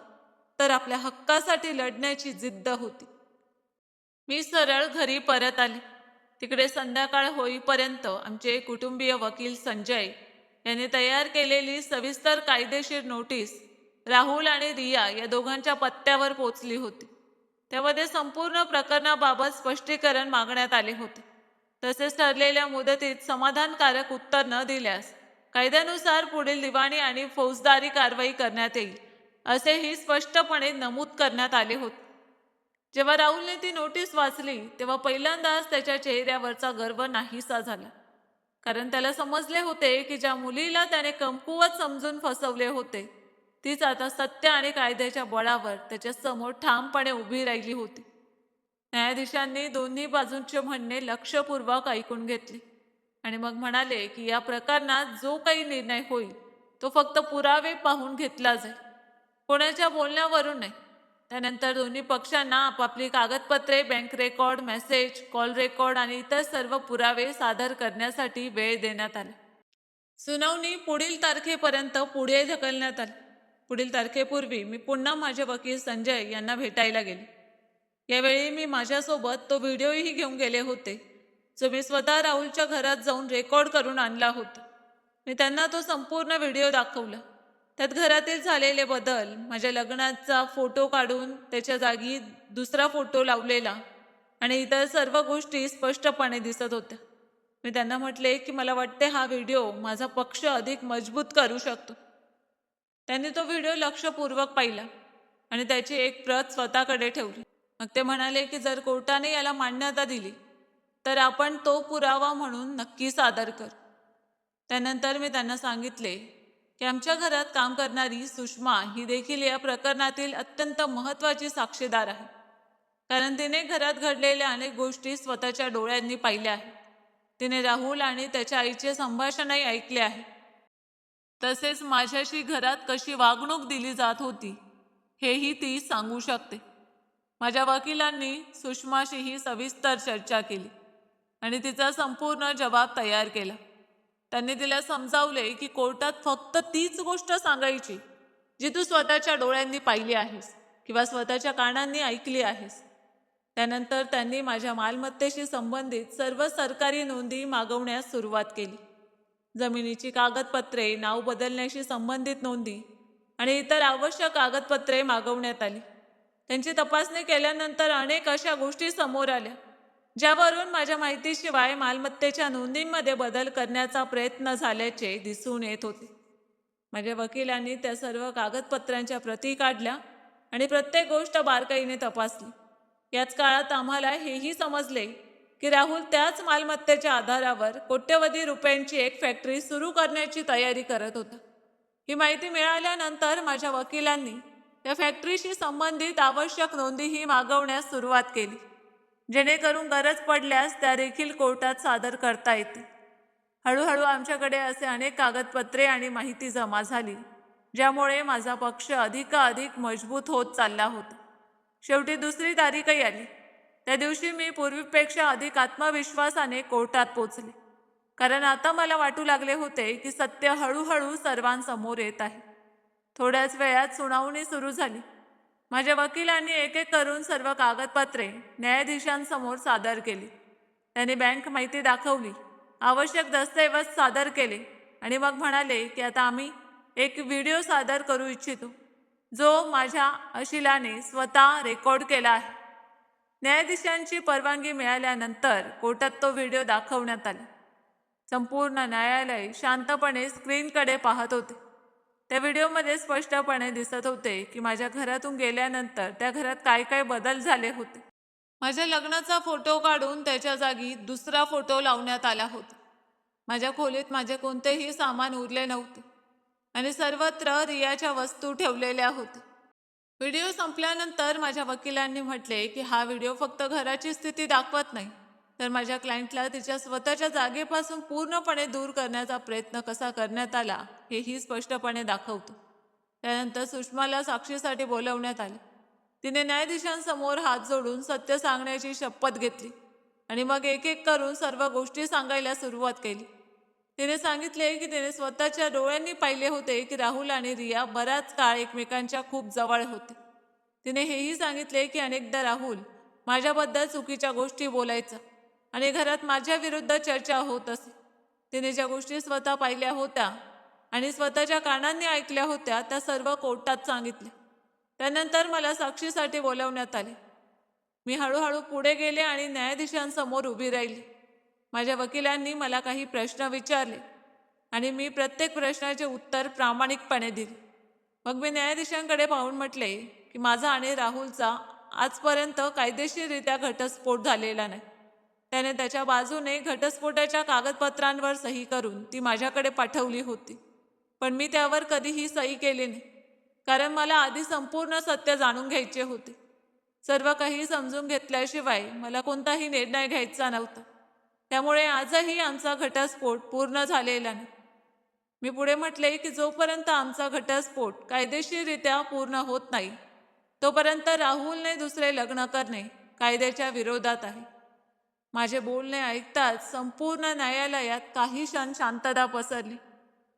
तर आपल्या हक्कासाठी लढण्याची जिद्द होती. मी सरळ घरी परत आले. तिकडे संध्याकाळ होईपर्यंत आमचे कुटुंबीय वकील संजय यांनी तयार केलेली सविस्तर कायदेशीर नोटीस राहुल आणि रिया या दोघांच्या पत्त्यावर पोचली होती. त्यामध्ये संपूर्ण प्रकरणाबाबत स्पष्टीकरण मागण्यात आले होते. तसेच ठरलेल्या मुदतीत समाधानकारक उत्तर न दिल्यास कायद्यानुसार पुढील दिवाणी आणि फौजदारी कारवाई करण्यात येईल, असेही स्पष्टपणे नमूद करण्यात आले होते. जेव्हा राहुलने ती नोटीस वाचली तेव्हा पहिल्यांदाच त्याच्या चेहऱ्यावरचा गर्व नाहीसा झाला, कारण त्याला समजले होते की ज्या मुलीला त्याने कमकुवत समजून फसवले होते तीच आता सत्य आणि कायद्याच्या बळावर त्याच्या समोर ठामपणे उभी राहिली होती. न्यायाधीशांनी दोन्ही बाजूंचे म्हणणे लक्षपूर्वक ऐकून घेतले आणि मग म्हणाले की या प्रकरणात जो काही निर्णय होईल तो फक्त पुरावे पाहून घेतला जाईल, कोणाच्या बोलण्यावरून नाही. त्यानंतर दोन्ही पक्षांना आपापली कागदपत्रे, bank record, message, call record आणि इतर सर्व पुरावे सादर करण्यासाठी वेळ देण्यात आला. सुनावणी पुढील तारखेपर्यंत पुढे ढकलण्यात आली. पुढील तारखेपूर्वी मी पुन्हा माझे वकील संजय यांना भेटायला गेले. यावेळी मी माझ्यासोबत तो व्हिडिओही घेऊन गेले होते, जो मी स्वतः राहुलच्या घरात जाऊन रेकॉर्ड करून आणला होता. मी त्यांना तो संपूर्ण व्हिडिओ दाखवला. त्यात घरातील झालेले बदल, माझ्या लग्नाचा फोटो काढून त्याच्या जागी दुसरा फोटो लावलेला आणि इतर सर्व गोष्टी स्पष्टपणे दिसत होत्या. मी त्यांना म्हटले की मला वाटते हा व्हिडिओ माझा पक्ष अधिक मजबूत करू शकतो. त्यांनी तो व्हिडिओ लक्षपूर्वक पाहिला आणि त्याची एक प्रत स्वतःकडे ठेवली. मग ते म्हणाले की जर कोर्टाने याला मान्यता दिली तर आपण तो पुरावा म्हणून नक्की सादर कर. त्यानंतर मी त्यांना सांगितले की आमच्या घरात काम करणारी सुषमा ही देखील या प्रकरणातील अत्यंत महत्त्वाची साक्षीदार आहे. कारण तिने घरात घडलेल्या अनेक गोष्टी स्वतःच्या डोळ्यांनी पाहिल्या आहेत. तिने राहुल आणि त्याच्या आईचे संभाषणही ऐकले आहे. तसेच माझ्याशी घरात कशी वागणूक दिली जात होती हेही ती सांगू शकते. माझ्या वकिलांनी सुषमाशीही सविस्तर चर्चा केली आणि तिचा संपूर्ण जबाब तयार केला. त्यांनी तिला समजावले की कोर्टात फक्त तीच गोष्ट सांगायची जी तू स्वतःच्या डोळ्यांनी पाहिली आहेस किंवा स्वतःच्या कानांनी ऐकली आहेस. त्यानंतर त्यांनी माझ्या मालमत्तेशी संबंधित सर्व सरकारी नोंदी मागवण्यास सुरुवात केली. जमिनीची कागदपत्रे, नाव बदलण्याशी संबंधित नोंदी आणि इतर आवश्यक कागदपत्रे मागवण्यात आली. त्यांची तपासणी केल्यानंतर अनेक अशा गोष्टी समोर आल्या ज्यावरून माझ्या माहितीशिवाय मालमत्तेच्या नोंदींमध्ये बदल करण्याचा प्रयत्न झाल्याचे दिसून येत होते. माझ्या वकिलांनी त्या सर्व कागदपत्रांच्या प्रती काढल्या आणि प्रत्येक गोष्ट बारकाईने तपासली. याच काळात आम्हाला हेही समजले की राहुल त्याच मालमत्तेच्या आधारावर कोट्यवधी रुपयांची एक फॅक्टरी सुरू करण्याची तयारी करत होता. ही माहिती मिळाल्यानंतर माझ्या वकिलांनी त्या फॅक्टरीशी संबंधित आवश्यक नोंदीही मागवण्यास सुरुवात केली, जेणेकरून गरज पडल्यास त्या देखील कोर्टात सादर करता येतील. हळूहळू आमच्याकडे असे अनेक कागदपत्रे आणि माहिती जमा झाली, ज्यामुळे माझा पक्ष अधिकाधिक मजबूत होत चालला होता. शेवटी दुसरी तारीखही आली. त्या दिवशी मी पूर्वीपेक्षा अधिक आत्मविश्वासाने कोर्टात पोचले, कारण आता मला वाटू लागले होते की सत्य हळूहळू सर्वांसमोर येत आहे. थोड्याच वेळात सुनावणी सुरू झाली. माझ्या वकिलांनी एक एक करून सर्व कागदपत्रे न्यायाधीशांसमोर सादर केली. त्यांनी बँक माहिती दाखवली, आवश्यक दस्तऐवज सादर केले आणि मग म्हणाले की आता आम्ही एक व्हिडिओ सादर करू इच्छितो, जो माझ्या अशिलाने स्वतः रेकॉर्ड केला आहे. न्यायाधीशांची परवानगी मिळाल्यानंतर कोर्टात तो व्हिडिओ दाखवण्यात आला. संपूर्ण न्यायालय शांतपणे स्क्रीनकडे पाहत होते. त्या व्हिडिओमध्ये स्पष्टपणे दिसत होते की माझ्या घरातून गेल्यानंतर त्या घरात काय काय बदल झाले होते. माझ्या लग्नाचा फोटो काढून त्याच्या जागी दुसरा फोटो लावण्यात आला होता. माझ्या खोलीत माझे कोणतेही सामान उरले नव्हते आणि सर्वत्र रियाच्या वस्तू ठेवलेल्या होत्या. व्हिडिओ संपल्यानंतर माझ्या वकिलांनी म्हटले की हा व्हिडिओ फक्त घराची स्थिती दाखवत नाही, तर माझ्या क्लायंटला तिच्या स्वतःच्या जागेपासून पूर्णपणे दूर करण्याचा प्रयत्न कसा करण्यात आला हेही स्पष्टपणे दाखवतो. त्यानंतर सुषमाला साक्षीसाठी बोलवण्यात आले. तिने न्यायाधीशांसमोर हात जोडून सत्य सांगण्याची शपथ घेतली आणि मग एक एक करून सर्व गोष्टी सांगायला सुरुवात केली. तिने सांगितले की तिने स्वतःच्या डोळ्यांनी पाहिले होते की राहुल आणि रिया बराच काळ एकमेकांच्या खूप जवळ होते. तिने हेही सांगितले की अनेकदा राहुल माझ्याबद्दल चुकीच्या गोष्टी बोलायचा आणि घरात माझ्या विरुद्ध चर्चा होत असे. तिने ज्या गोष्टी स्वतः पाहिल्या होत्या आणि स्वतःच्या कानांनी ऐकल्या होत्या त्या सर्व कोर्टात सांगितल्या. त्यानंतर मला साक्षीसाठी बोलवण्यात आले. मी हळूहळू पुढे गेले आणि न्यायाधीशांसमोर उभी राहिली. माझ्या वकिलांनी मला काही प्रश्न विचारले आणि मी प्रत्येक प्रश्नाचे उत्तर प्रामाणिकपणे दिले. मग मी न्यायाधीशांकडे पाहून म्हटले की माझा आणि राहुलचा आजपर्यंत कायदेशीररित्या घटस्फोट झालेला नाही. त्याने त्याच्या बाजूने घटस्फोटाच्या कागदपत्रांवर सही करून ती माझ्याकडे पाठवली होती, पण मी त्यावर कधीही सही केली नाही, कारण मला आधी संपूर्ण सत्य जाणून घ्यायचे होते. सर्व काही समजून घेतल्याशिवाय मला कोणताही निर्णय घ्यायचा नव्हता. त्यामुळे आजही आमचा घटस्फोट पूर्ण झालेला नाही. मी पुढे म्हटले की जोपर्यंत आमचा घटस्फोट कायदेशीररित्या पूर्ण होत नाही तोपर्यंत राहुलने दुसरे लग्न करणे कायद्याच्या विरोधात आहे. माझे बोलणे ऐकताच संपूर्ण न्यायालयात काही क्षण शांतता पसरली.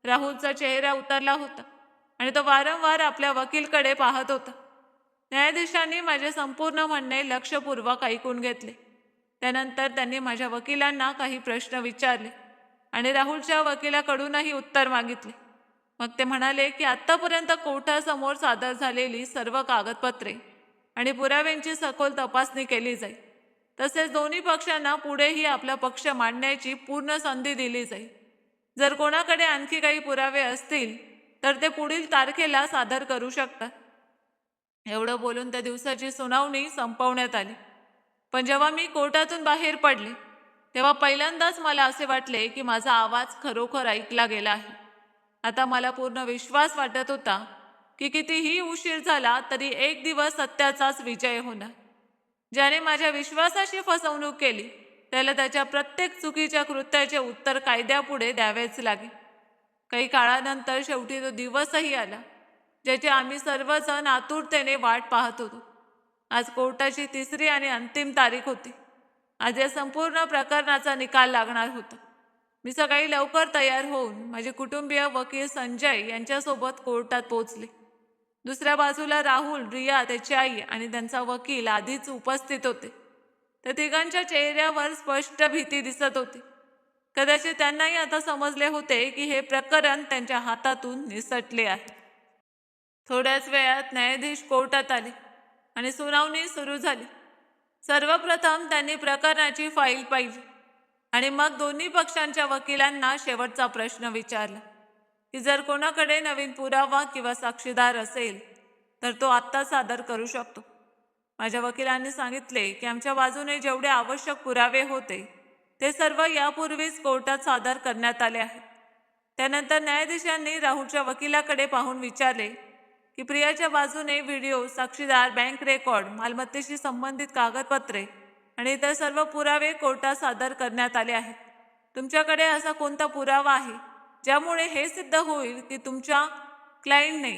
राहुलचा चेहरा उतरला होता आणि तो वारंवार आपल्या वकीलकडे पाहत होता. न्यायाधीशांनी माझे संपूर्ण म्हणणे लक्षपूर्वक ऐकून घेतले. त्यानंतर त्यांनी माझ्या वकिलांना काही प्रश्न विचारले. आणि राहुलच्या वकिलाकडूनही उत्तर मागितले. मग ते म्हणाले की आत्तापर्यंत कोर्टासमोर सादर झालेली सर्व कागदपत्रे आणि पुराव्यांची सखोल तपासणी केली जाईल. तसेच दोन्ही पक्षांना पुढेही आपला पक्ष मांडण्याची पूर्ण संधी दिली जाईल. जर कोणाकडे आणखी काही पुरावे असतील तर ते पुढील तारखेला सादर करू शकतात. एवढं बोलून त्या दिवसाची सुनावणी संपवण्यात आली. पण जेव्हा मी कोर्टातून बाहेर पडले तेव्हा पहिल्यांदाच मला असे वाटले की माझा आवाज खरोखर ऐकला गेला आहे. आता मला पूर्ण विश्वास वाटत होता की कितीही उशीर झाला तरी एक दिवस सत्याचाच विजय होणार. ज्याने माझ्या विश्वासाशी फसवणूक केली त्याला त्याच्या प्रत्येक चुकीच्या कृत्याचे उत्तर कायद्यापुढे द्यावेच लागेल. काही काळानंतर शेवटी तो दिवसही आला ज्याची आम्ही सर्वजण आतुरतेने वाट पाहत होतो. आज कोर्टाची तिसरी आणि अंतिम तारीख होती. आज या संपूर्ण प्रकरणाचा निकाल लागणार होता. मी सकाळी लवकर तयार होऊन माझे कुटुंबीय वकील संजय यांच्यासोबत कोर्टात पोहोचले. दुसऱ्या बाजूला राहुल, रिया, त्याची आई आणि त्यांचा वकील आधीच उपस्थित होते. त्या तिघांच्या चेहऱ्यावर स्पष्ट भीती दिसत होती. कदाचित त्यांनाही आता समजले होते की हे प्रकरण त्यांच्या हातातून निसटले आहे. थोड्याच वेळात न्यायाधीश कोर्टात आले आणि सुनावणी सुरू झाली. सर्वप्रथम त्यांनी प्रकरणाची फाईल पाहिली आणि मग दोन्ही पक्षांच्या वकिलांना शेवटचा प्रश्न विचारला की जर कोणाकडे नवीन पुरावा किंवा साक्षीदार असेल तर तो आत्ता सादर करू शकतो. माझ्या वकिलांनी सांगितले की आमच्या बाजूने जेवढे आवश्यक पुरावे होते ते सर्व यापूर्वीच कोर्टात सादर करण्यात आले आहेत. त्यानंतर न्यायाधीशांनी राहुलच्या वकिलाकडे पाहून विचारले की प्रियाच्या बाजूने व्हिडिओ, साक्षीदार, बँक रेकॉर्ड, मालमत्तेशी संबंधित कागदपत्रे आणि इतर सर्व पुरावे कोर्टात सादर करण्यात आले आहेत. तुमच्याकडे असा कोणता पुरावा आहे ज्यामुळे हे सिद्ध होईल की तुमच्या क्लायंटने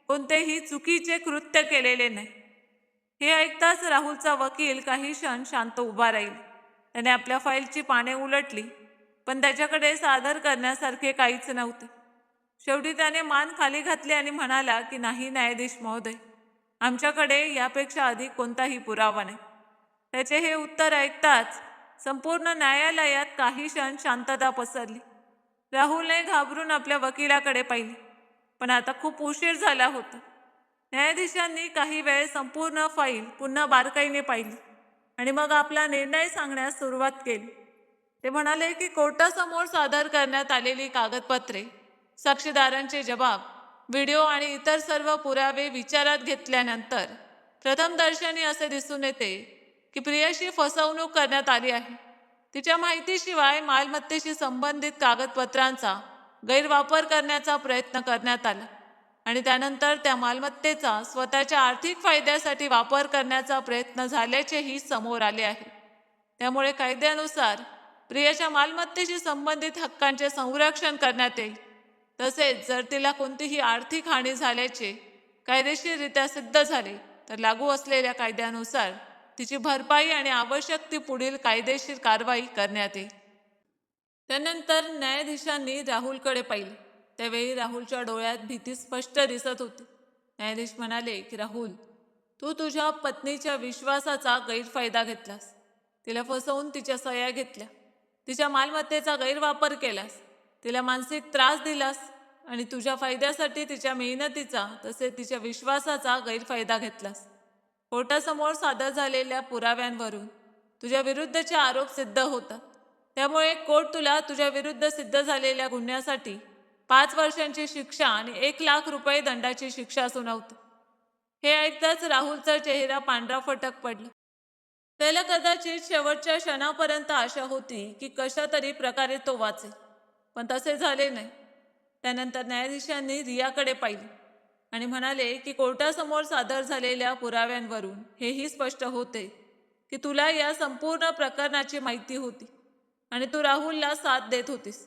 कोणतेही चुकीचे कृत्य केलेले नाही? हे ऐकताच राहुलचा वकील काही क्षण शांत उभा राहील. त्याने आपल्या फाईलची पाने उलटली पण त्याच्याकडे सादर करण्यासारखे काहीच नव्हते. शेवटी त्याने मान खाली घातली आणि म्हणाला की नाही न्यायाधीश महोदय, आमच्याकडे यापेक्षा अधिक कोणताही पुरावा नाही. त्याचे हे उत्तर ऐकताच संपूर्ण न्यायालयात काही क्षण शांतता पसरली. राहुलने घाबरून आपल्या वकिलाकडे पाहिले पण आता खूप उशीर झाला होता. न्यायाधीशांनी काही वेळ संपूर्ण फाईल पुन्हा बारकाईने पाहिली आणि मग आपला निर्णय सांगण्यास सुरुवात केली. ते म्हणाले की कोर्टासमोर सादर करण्यात आलेली कागदपत्रे, साक्षीदारांचे जबाब, व्हिडिओ आणि इतर सर्व पुरावे विचारात घेतल्यानंतर प्रथमदर्शनी असे दिसून येते की प्रियाशी फसवणूक करण्यात आली आहे. तिच्या माहितीशिवाय मालमत्तेशी संबंधित कागदपत्रांचा गैरवापर करण्याचा प्रयत्न करण्यात आला आणि त्यानंतर त्या मालमत्तेचा स्वतःच्या आर्थिक फायद्यासाठी वापर करण्याचा प्रयत्न झाल्याचेही समोर आले आहे. त्यामुळे कायद्यानुसार प्रियाच्या मालमत्तेशी संबंधित हक्कांचे संरक्षण करण्यात येईल. तसेच जर तिला कोणतीही आर्थिक हानी झाल्याचे कायदेशीररित्या सिद्ध झाले तर लागू असलेल्या कायद्यानुसार तिची भरपाई आणि आवश्यक ती पुढील कायदेशीर कारवाई करण्यात येईल. त्यानंतर न्यायाधीशांनी राहुलकडे पाहिले. त्यावेळी राहुलच्या डोळ्यात भीती स्पष्ट दिसत होती. न्यायाधीश म्हणाले की राहुल, तू तुझ्या पत्नीच्या विश्वासाचा गैरफायदा घेतलास. तिला फसवून तिच्या सह्या घेतल्या, तिच्या मालमत्तेचा गैरवापर केलास, तिला मानसिक त्रास दिलास आणि तुझ्या फायद्यासाठी तिच्या मेहनतीचा तसेच तिच्या विश्वासाचा गैरफायदा घेतलास. कोर्टासमोर सादर झालेल्या पुराव्यांवरून तुझ्या विरुद्धचे आरोप सिद्ध होतात. त्यामुळे कोर्ट तुला तुझ्या विरुद्ध सिद्ध झालेल्या गुन्ह्यासाठी 5 वर्षांची शिक्षा आणि 1 लाख रुपये दंडाची शिक्षा सुनावते. हे ऐकताच राहुलचा चेहरा पांढरा फटक पडला. त्याला कदाचित शेवटच्या क्षणापर्यंत आशा होती की कशा तरी प्रकारे तो वाचेल, पण तसे झाले नाही. त्यानंतर न्यायाधीशांनी रियाकडे पाहिले आणि म्हणाले की कोर्टासमोर सादर झालेल्या पुराव्यांवरून हेही स्पष्ट होते की तुला या संपूर्ण प्रकरणाची माहिती होती आणि तू राहुलला साथ देत होतीस.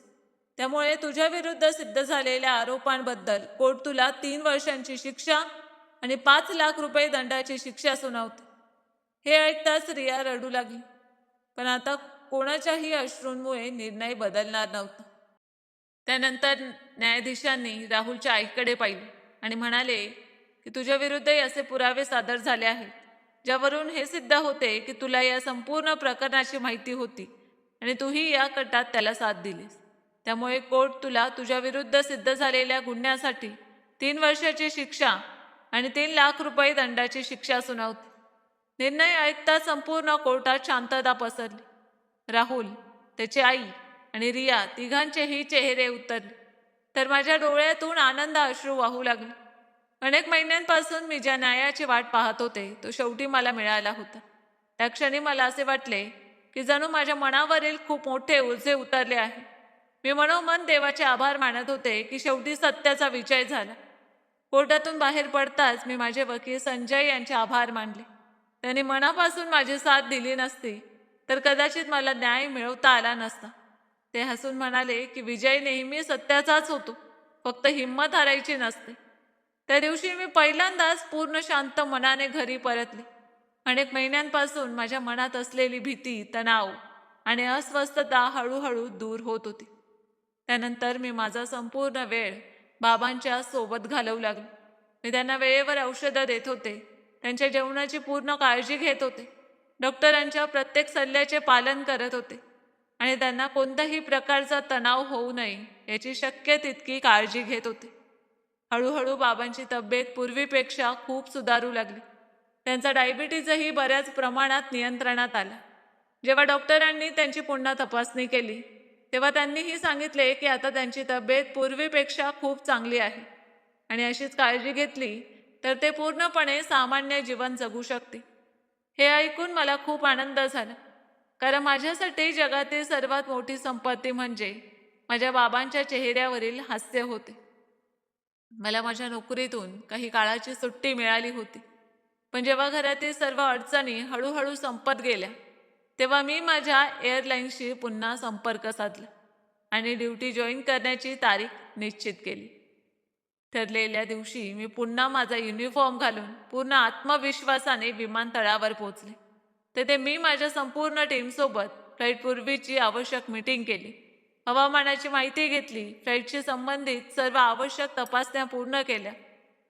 त्यामुळे तुझ्या विरुद्ध सिद्ध झालेल्या आरोपांबद्दल कोर्ट तुला 3 वर्षांची शिक्षा आणि 5 लाख रुपये दंडाची शिक्षा सुनावते. हे ऐकताच रिया रडू लागली. पण आता कोणाच्याही अश्रूंमुळे निर्णय बदलणार नव्हता. त्यानंतर न्यायाधीशांनी राहुलच्या आईकडे पाहिले आणि म्हणाले की तुझ्या विरुद्धही असे पुरावे सादर झाले आहेत ज्यावरून हे सिद्ध होते की तुला या संपूर्ण प्रकरणाची माहिती होती आणि तूही या कटात त्याला साथ दिलीस. त्यामुळे कोर्ट तुला तुझ्या विरुद्ध सिद्ध झालेल्या गुन्ह्यासाठी 3 वर्षाची शिक्षा आणि 3 लाख रुपये दंडाची शिक्षा सुनावते. निर्णय ऐकता संपूर्ण कोर्टात शांतता पसरली. राहुल, त्याची आई आणि रिया तिघांचेही चेहरे उतरले, तर माझ्या डोळ्यातून आनंद अश्रू वाहू लागले. अनेक महिन्यांपासून मी ज्या न्यायाची वाट पाहत होते तो शेवटी मला मिळाला होता. त्या क्षणी मला असे वाटले की जणू माझ्या मनावरील खूप मोठे ओझे उतरले आहे. मी मनोमन देवाचे आभार मानत होते की शेवटी सत्याचा विजय झाला. कोर्टातून बाहेर पडताच मी माझे वकील संजय यांचे आभार मानले. त्यांनी मनापासून माझी साथ दिली नसती तर कदाचित मला न्याय मिळवता आला नसता. ते हसून म्हणाले की विजय नेहमी सत्याचाच होतो, फक्त हिंमत हारायची नसते. त्या दिवशी मी पहिल्यांदाच पूर्ण शांत मनाने घरी परतले. अनेक महिन्यांपासून माझ्या मनात असलेली भीती, तणाव आणि अस्वस्थता हळूहळू दूर होत होती. त्यानंतर मी माझा संपूर्ण वेळ बाबांच्या सोबत घालवू लागले. मी त्यांना वेळेवर औषधं देत होते, त्यांच्या जेवणाची पूर्ण काळजी घेत होते, डॉक्टरांच्या प्रत्येक सल्ल्याचे पालन करत होते आणि त्यांना कोणत्याही प्रकारचा तणाव होऊ नये याची शक्य तितकी काळजी घेत होते. हळूहळू बाबांची तब्येत पूर्वीपेक्षा खूप सुधारू लागली. त्यांचा डायबिटीजही बऱ्याच प्रमाणात नियंत्रणात आला. जेव्हा डॉक्टरांनी त्यांची पुन्हा तपासणी केली तेव्हा त्यांनीही सांगितले की आता त्यांची तब्येत पूर्वीपेक्षा खूप चांगली आहे आणि अशीच काळजी घेतली तर ते पूर्णपणे सामान्य जीवन जगू शकते. हे ऐकून मला खूप आनंद झाला, कारण माझ्यासाठी जगातील सर्वात मोठी संपत्ती म्हणजे माझ्या बाबांच्या चेहऱ्यावरील हास्य होते. मला माझ्या नोकरीतून काही काळाची सुट्टी मिळाली होती, पण जेव्हा घरातील सर्व अडचणी हळूहळू संपत गेल्या तेव्हा मी माझ्या एअरलाईन्सशी पुन्हा संपर्क साधला आणि ड्युटी जॉईन करण्याची तारीख निश्चित केली. ठरलेल्या दिवशी मी पुन्हा माझा युनिफॉर्म घालून पूर्ण आत्मविश्वासाने विमानतळावर पोहोचले. तेथे मी माझ्या संपूर्ण टीमसोबत फ्लाईटपूर्वीची आवश्यक मीटिंग केली, हवामानाची माहिती घेतली, फ्लाईटशी संबंधित सर्व आवश्यक तपासण्या पूर्ण केल्या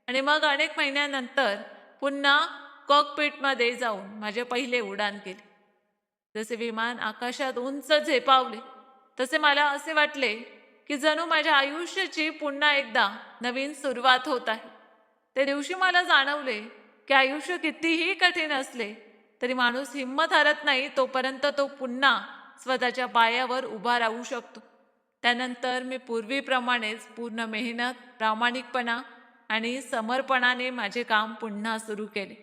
आणि मग अनेक महिन्यानंतर पुन्हा कॉकपिटमध्ये जाऊन माझे पहिले उड्डाण केले. जसे विमान आकाशात उंच झेपावले तसे मला असे वाटले की जणू माझ्या आयुष्याची पुन्हा एकदा नवीन सुरुवात होत आहे. त्या दिवशी मला जाणवले की आयुष्य कितीही कठीण असले तरी माणूस हिंमत हारत नाही तोपर्यंत तो पुन्हा स्वतःच्या पायावर उभा राहू शकतो. त्यानंतर मी पूर्वीप्रमाणेच पूर्ण मेहनत, प्रामाणिकपणा आणि समर्पणाने माझे काम पुन्हा सुरू केले.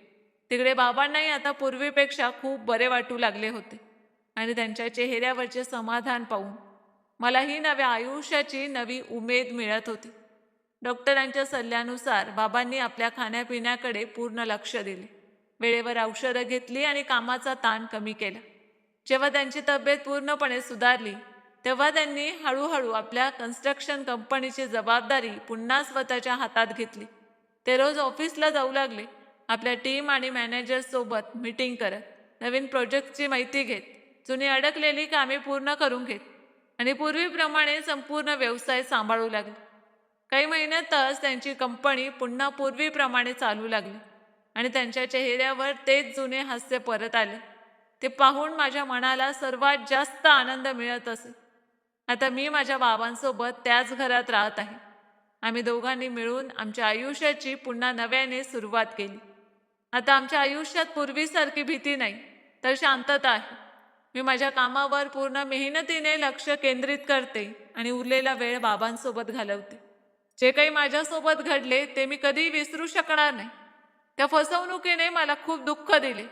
तिकडे बाबांनाही आता पूर्वीपेक्षा खूप बरे वाटू लागले होते आणि त्यांच्या चेहऱ्यावरचे समाधान पाहून मलाही नव्या आयुष्याची नवी उमेद मिळत होती. डॉक्टरांच्या सल्ल्यानुसार बाबांनी आपल्या खाण्यापिण्याकडे पूर्ण लक्ष दिले, वेळेवर औषधं घेतली आणि कामाचा ताण कमी केला. जेव्हा त्यांची तब्येत पूर्णपणे सुधारली तेव्हा त्यांनी हळूहळू आपल्या कन्स्ट्रक्शन कंपनीची जबाबदारी पुन्हा स्वतःच्या हातात घेतली. ते रोज ऑफिसला जाऊ लागले, आपल्या टीम आणि मॅनेजर्ससोबत मीटिंग करत, नवीन प्रोजेक्टची माहिती घेत, जुनी अडकलेली कामे पूर्ण करून घेत आणि पूर्वीप्रमाणे संपूर्ण व्यवसाय सांभाळू लागले. काही महिन्यातच त्यांची कंपनी पुन्हा पूर्वीप्रमाणे चालू लागली आणि त्यांच्या चेहऱ्यावर तेच जुने हास्य परत आले. ते पाहून माझ्या मनाला सर्वात जास्त आनंद मिळत असे. आता मी माझ्या बाबांसोबत त्याच घरात राहत आहे. आम्ही दोघांनी मिळून आमच्या आयुष्याची पुन्हा नव्याने सुरुवात केली. आता आमच्या आयुष्यात पूर्वीसारखी भीती नाही तर शांतता आहे. मी माझ्या कामावर पूर्ण मेहनतीने लक्ष केंद्रित करते आणि उरलेला वेळ बाबांसोबत घालवते. जे काही माझ्यासोबत घडले ते मी कधी विसरू शकणार नाही. त्या फसवणुकीने मला खूप दुःख दिले,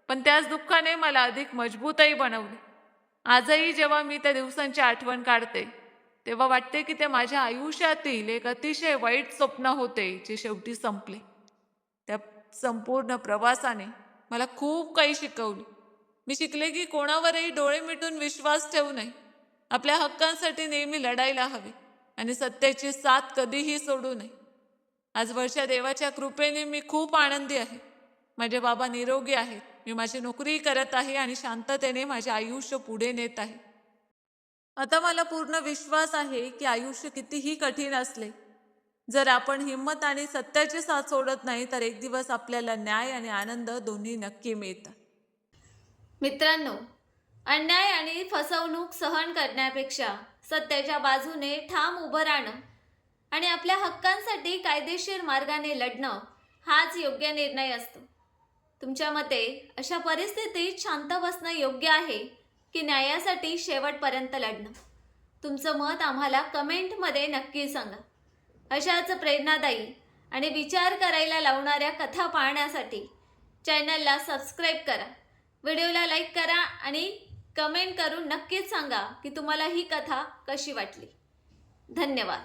पण त्याच दुःखाने मला अधिक मजबूतही बनवले. आजही जेव्हा मी त्या दिवसांची आठवण काढते तेव्हा वाटते की ते माझ्या आयुष्यातील एक अतिशय वाईट स्वप्न होते जे शेवटी संपले. त्या संपूर्ण प्रवासाने मला खूप काही शिकवले. मी शिकले की कोणावरही डोळे मिटून विश्वास ठेवू नये, आपल्या हक्कांसाठी नेहमी लढायला हवे आणि सत्याची साथ कधीही सोडू नये. आजवरच्या देवाच्या कृपेने मी खूप आनंदी आहे. माझे बाबा निरोगी आहेत, मी माझी नोकरी करत आहे आणि शांततेने माझे आयुष्य पुढे नेत आहे. आता मला पूर्ण विश्वास आहे की आयुष्य कितीही कठीण असले, जर आपण हिंमत आणि सत्याची साथ सोडत नाही तर एक दिवस आपल्याला न्याय आणि आनंद दोन्ही नक्की मिळतात. मित्रांनो, अन्याय आणि फसवणूक सहन करण्यापेक्षा सत्याच्या बाजूने ठाम उभं राहणं आणि आपल्या हक्कांसाठी कायदेशीर मार्गाने लढणं हाच योग्य निर्णय असतो. तुमच्या मते अशा परिस्थितीत शांत बसणं योग्य आहे की न्यायासाठी शेवटपर्यंत लढणं? तुमचं मत आम्हाला कमेंटमध्ये नक्की सांगा. अशाच प्रेरणादायी आणि विचार करायला लावणाऱ्या कथा पाहण्यासाठी चॅनलला सबस्क्राईब करा, व्हिडिओला लाईक करा आणि कमेंट करून नक्कीच सांगा की तुम्हाला ही कथा कशी वाटली. धन्यवाद.